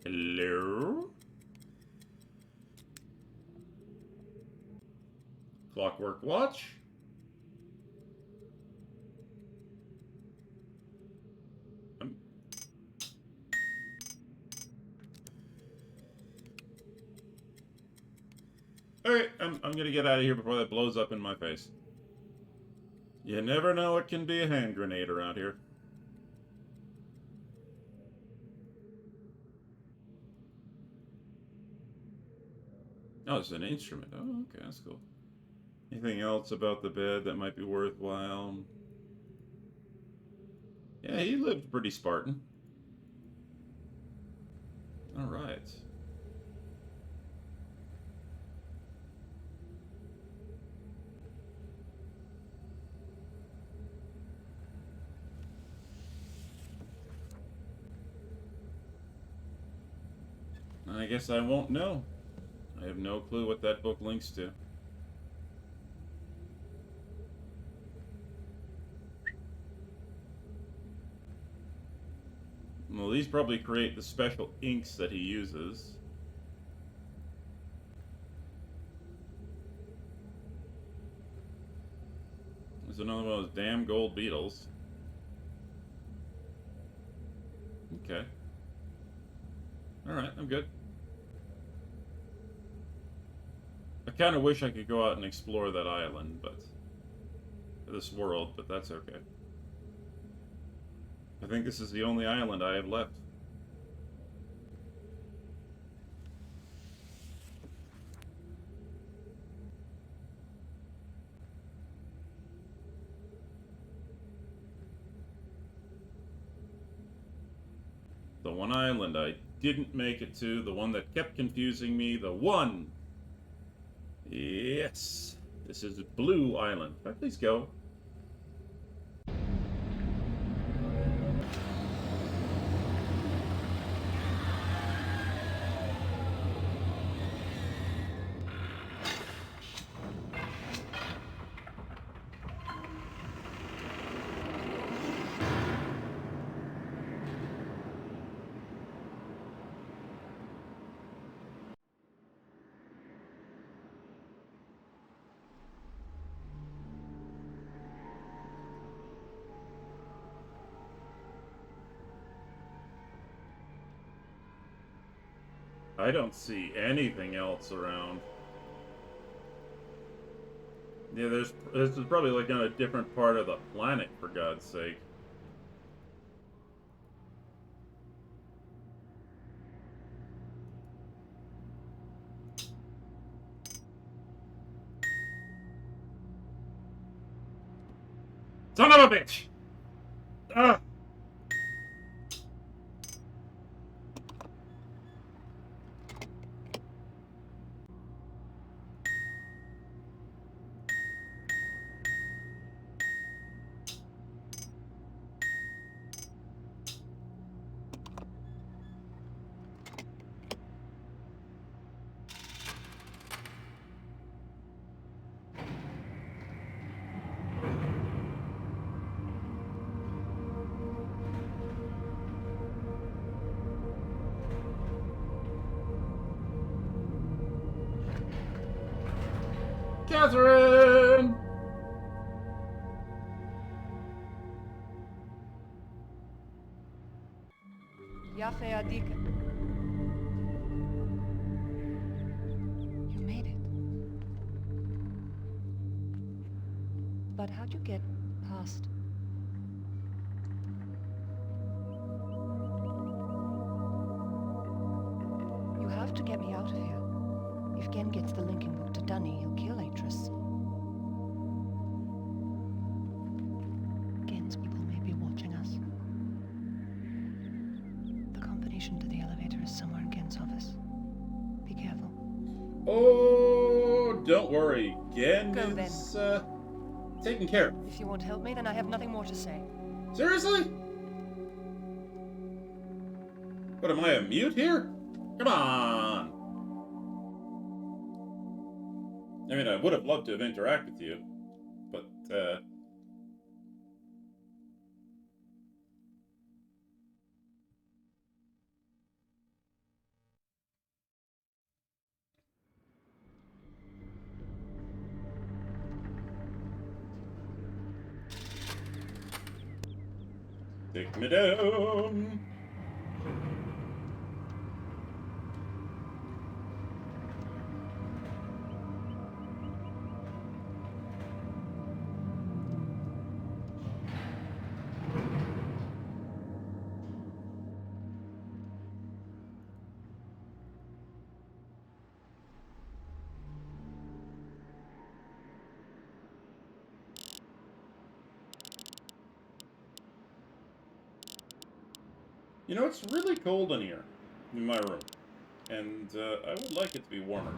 Hello? Clockwork Watch? Alright, I'm gonna get out of here before that blows up in my face. You never know, it can be a hand grenade around here. Oh, it's an instrument. Oh, okay, that's cool. Anything else about the bed that might be worthwhile? Yeah, he lived pretty Spartan. All right. I guess I won't know. I have no clue what that book links to. Well, these probably create the special inks that he uses. There's another one of those damn gold beetles. Okay. Alright, I'm good. I kind of wish I could go out and explore that island, but... this world, but that's okay. I think this is the only island I have left. The one island I didn't make it to, the one that kept confusing me, the one! Yes! This is Blue Island. Can I please go? I don't see anything else around. Yeah, this is probably like on a different part of the planet, for God's sake. Son of a bitch! Ah! Catherine! You made it. But how'd you get past? You have to get me out of here. If Gen gets the linking book to Dunny, he'll kill Atris. Gen's people may be watching us. The combination to the elevator is somewhere in Gen's office. Be careful. Oh, don't worry. Gen Go is, taken care of. If you won't help me, then I have nothing more to say. Seriously? What, am I a mute here? Come on! I mean, I would have loved to have interacted with you, but, take me down! You know, it's really cold in here, in my room. And I would like it to be warmer.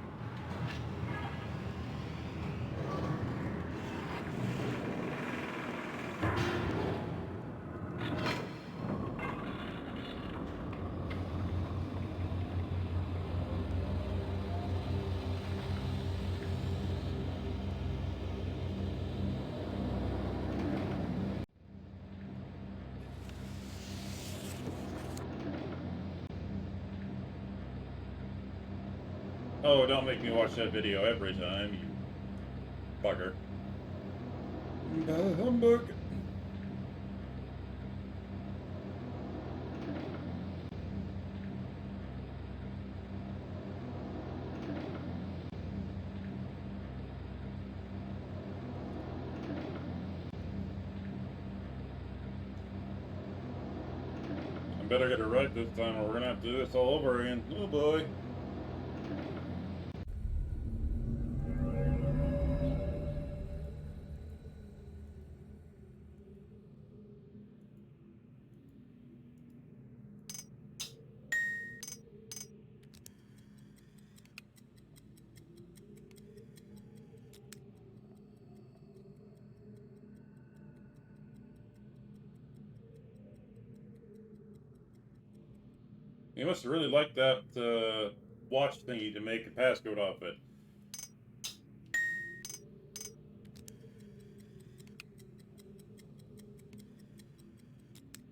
Oh, don't make me watch that video every time, you bugger. Humbug. I better get it right this time or we're gonna have to do this all over again. Oh boy. You must have really liked that watch thingy to make a passcode off it.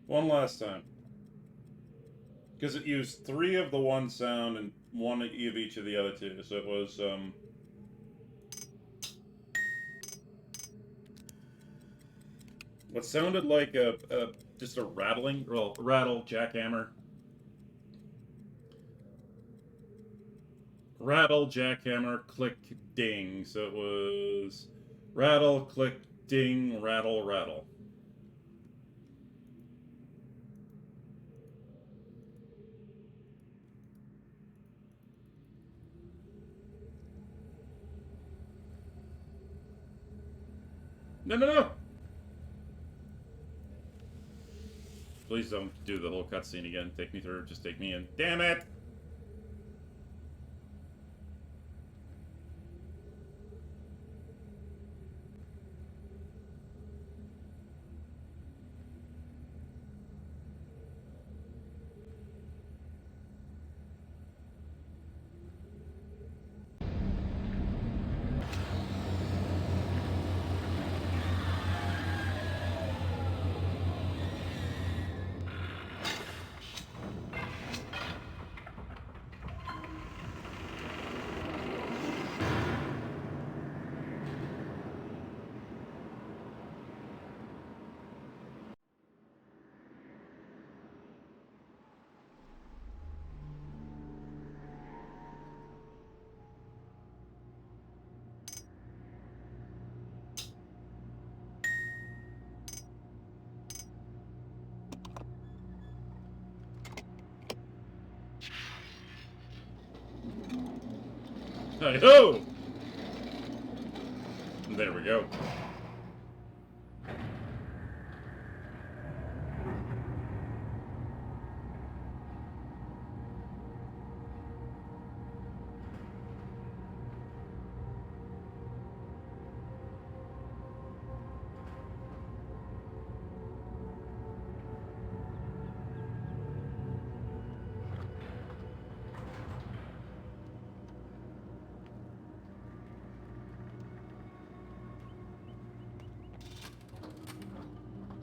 One last time. Because it used 3 of the one sound and 1 of each of the other 2. So it was, what sounded like just a rattling, well, rattle, jackhammer. Rattle, jackhammer, click, ding. So it was rattle, click, ding, rattle, rattle. No, no, no! Please don't do the whole cutscene again. Take me through. Just take me in. Damn it! Hi-ho! There we go.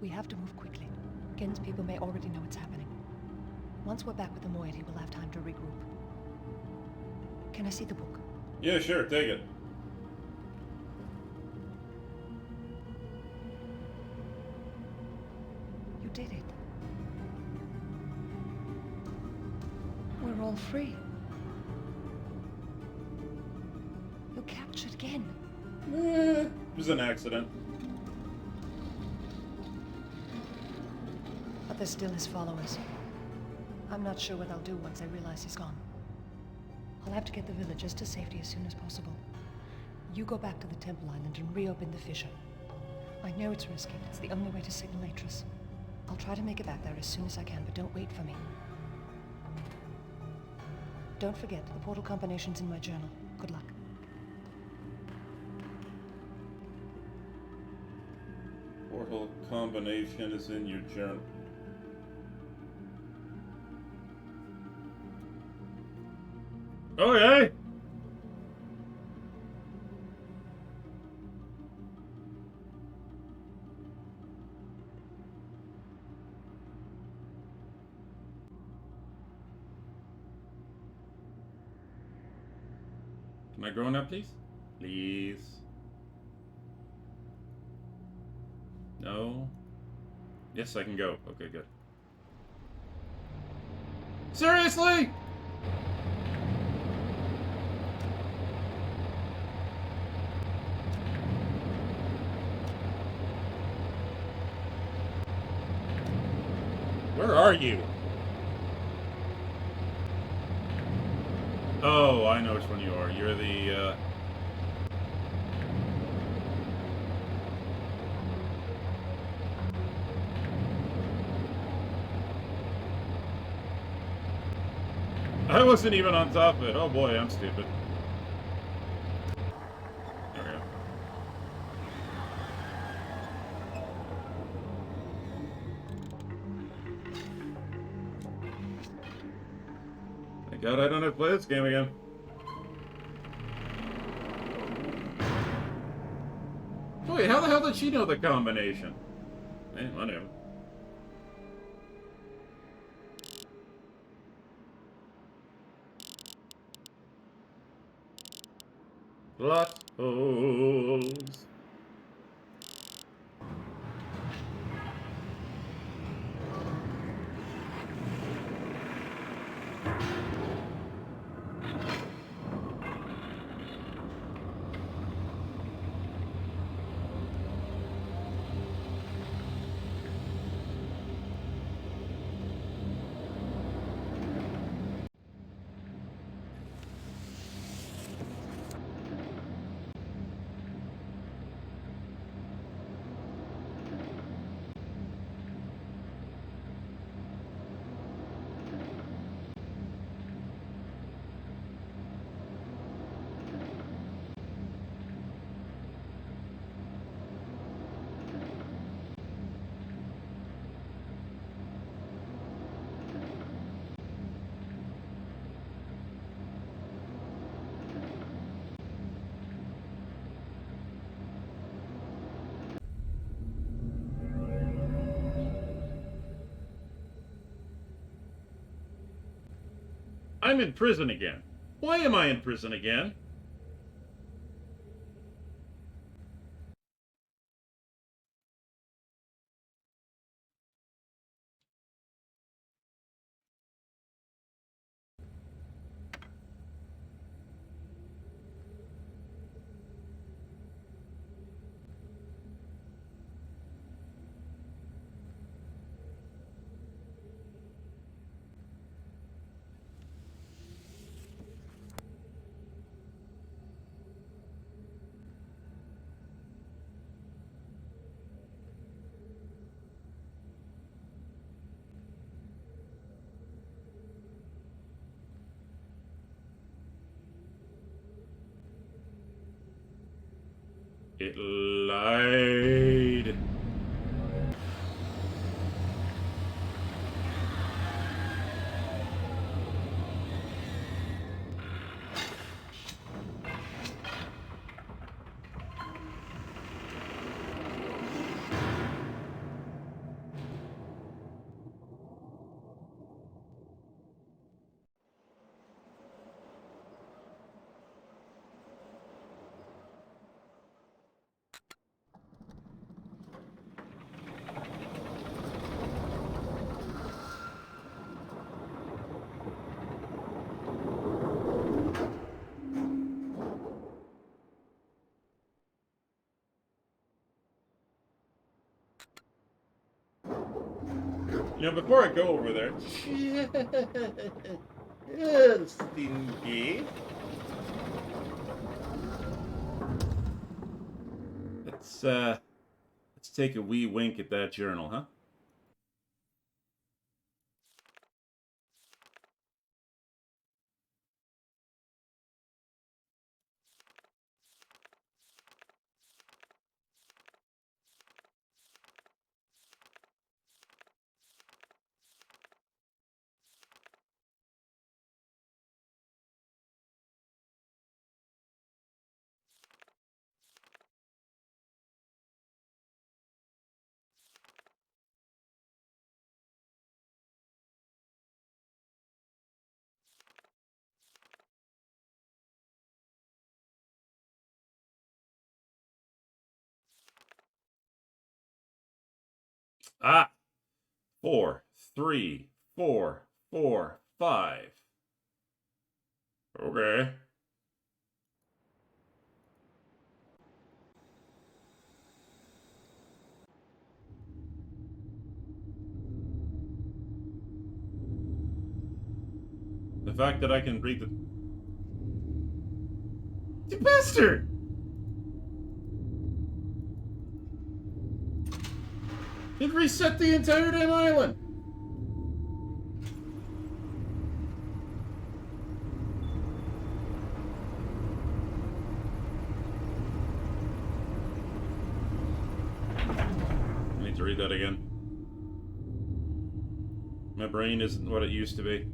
We have to move quickly. Gen's people may already know what's happening. Once we're back with the moiety, we'll have time to regroup. Can I see the book? Yeah, sure, take it. You did it. We're all free. You captured Gen. It was an accident. But there's still his followers. I'm not sure what I'll do once I realize he's gone. I'll have to get the villagers to safety as soon as possible. You go back to the Temple Island and reopen the fissure. I know it's risky, but it's the only way to signal Atris. I'll try to make it back there as soon as I can, but don't wait for me. Don't forget, the portal combination's in my journal. Good luck. Portal combination is in your journal. Okay. Am I growing up, please? Please. No. Yes, I can go. Okay, good. Seriously? Where are you? Oh, I know which one you are. You're the, I wasn't even on top of it. Oh boy, I'm stupid. There we go. Thank God I don't have to play this game again. Wait, how the hell did she know the combination? Eh, whatever. Plot holes. I'm in prison again. Why am I in prison again? It lied. You know, before I go over there, Stinky. Let's take a wee wink at that journal, huh? Ah! 4, 3, 4, 4, 5. Okay. The fact that I can read the... You bastard! It reset the entire damn island! I need to read that again. My brain isn't what it used to be.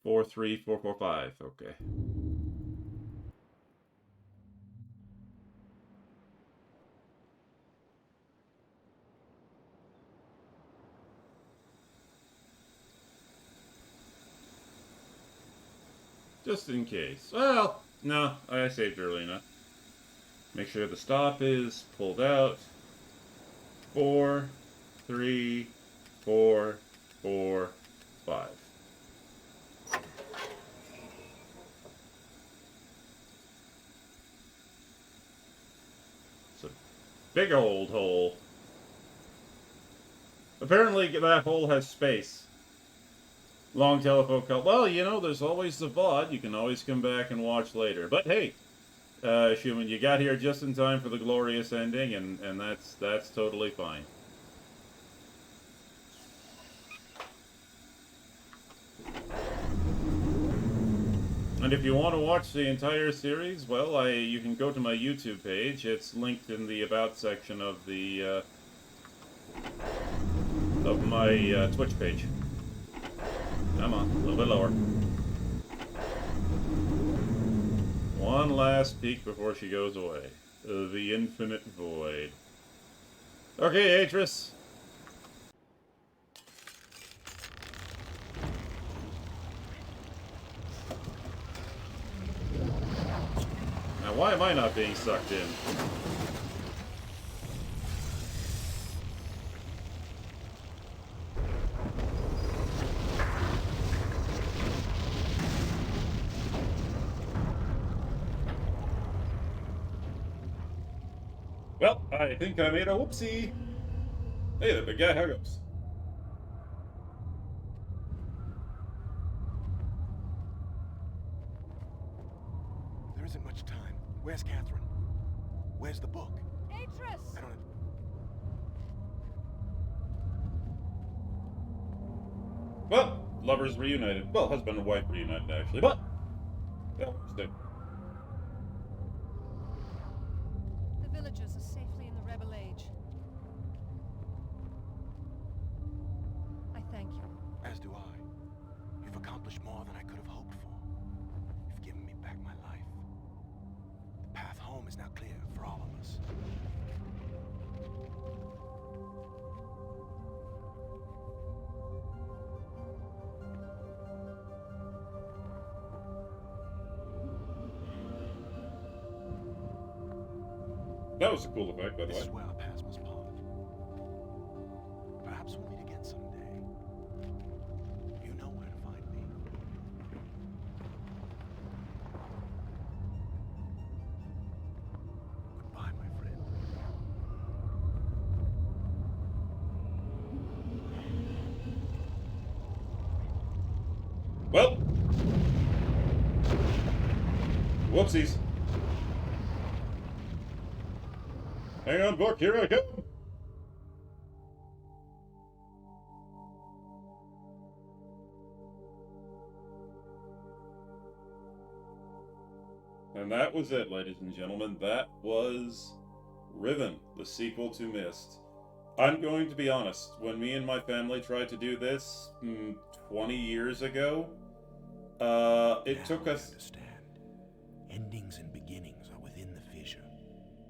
4, 3, 4, 4, 5. Okay. Just in case. Well, no, I saved early enough. Make sure the stop is pulled out. 4, 3, 4, 4, 5. It's a big old hole. Apparently that hole has space. Long telephone call. Well, you know, there's always the VOD. You can always come back and watch later. But hey, Schumann, you got here just in time for the glorious ending, and that's totally fine. And if you want to watch the entire series, well, you can go to my YouTube page. It's linked in the About section of the of my Twitch page. Come on, a little bit lower. One last peek before she goes away. The infinite void. Okay, Atris. Now, why am I not being sucked in? Well, I think I made a whoopsie. Hey there, big guy, how goes? There isn't much time. Where's Catherine? Where's the book? Atris! I don't... Well, lovers reunited. Well, husband and wife reunited, actually, but... Yeah, stick. The villagers are safely in the Rebel Age. I thank you. As do I. You've accomplished more than I could have hoped for. You've given me back my life. The path home is now clear for all of us. That was a cool effect, by the This way. is where our paths must part. Perhaps we'll meet again someday. You know where to find me. Goodbye, my friend. Well. Whoopsies. Hang on, book, here I come. And that was it, ladies and gentlemen. That was Riven, the sequel to Myst. I'm going to be honest, when me and my family tried to do this 20 years ago, it Now took I us... understand. Endings and beginnings are within the fissure.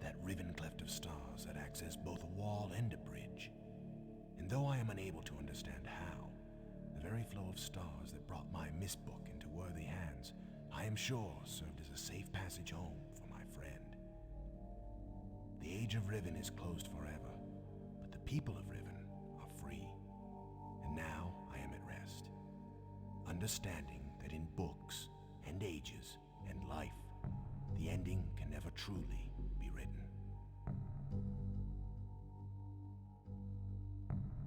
That riven cleft of stars that acts as both a wall and a bridge. And though I am unable to understand how, the very flow of stars that brought my Myst book into worthy hands, I am sure served as a safe passage home for my friend. The Age of Riven is closed forever, but the people of Riven are free. And now I am at rest, understanding that in books and ages and life, the ending can never truly be written.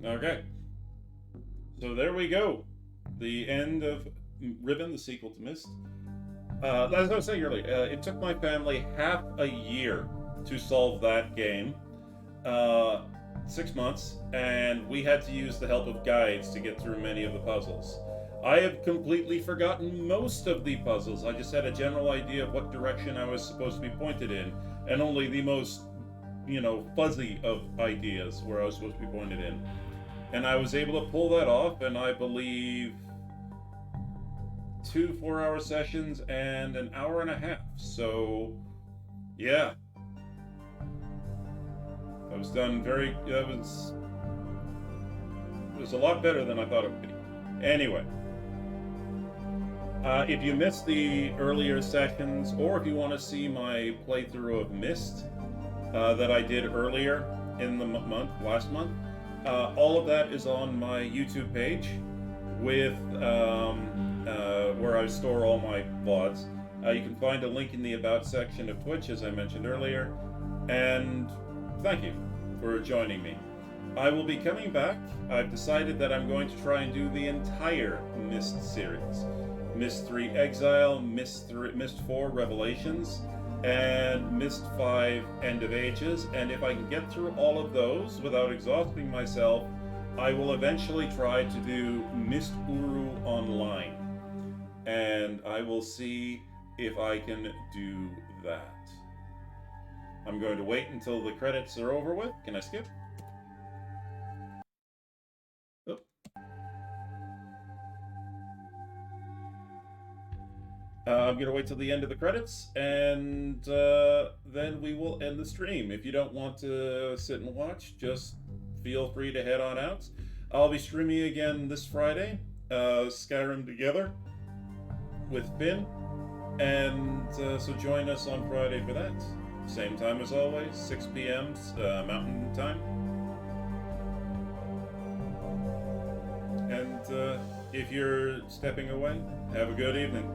Okay. So there we go. The end of Riven, the sequel to Myst. As I was saying earlier, it took my family half a year to solve that game. 6 months, and we had to use the help of guides to get through many of the puzzles. I have completely forgotten most of the puzzles. I just had a general idea of what direction I was supposed to be pointed in, and only the most, fuzzy of ideas where I was supposed to be pointed in. And I was able to pull that off, and I believe 2 4-hour sessions and an hour and a half. So, yeah. I was done it was a lot better than I thought it would be. Anyway. If you missed the earlier sessions, or if you want to see my playthrough of Myst that I did earlier in the last month, all of that is on my YouTube page with where I store all my VODs. You can find a link in the About section of Twitch, as I mentioned earlier. And thank you for joining me. I will be coming back. I've decided that I'm going to try and do the entire Myst series. Myst 3 Exile, Myst 4 Revelations, and Myst 5 End of Ages. And if I can get through all of those without exhausting myself, I will eventually try to do Myst Uru Online. And I will see if I can do that. I'm going to wait until the credits are over with. Can I skip? Oh. I'm going to wait till the end of the credits, and then we will end the stream. If you don't want to sit and watch, just feel free to head on out. I'll be streaming again this Friday, Skyrim Together with Finn, and so join us on Friday for that. Same time as always, 6 p.m. Mountain Time. And if you're stepping away, have a good evening.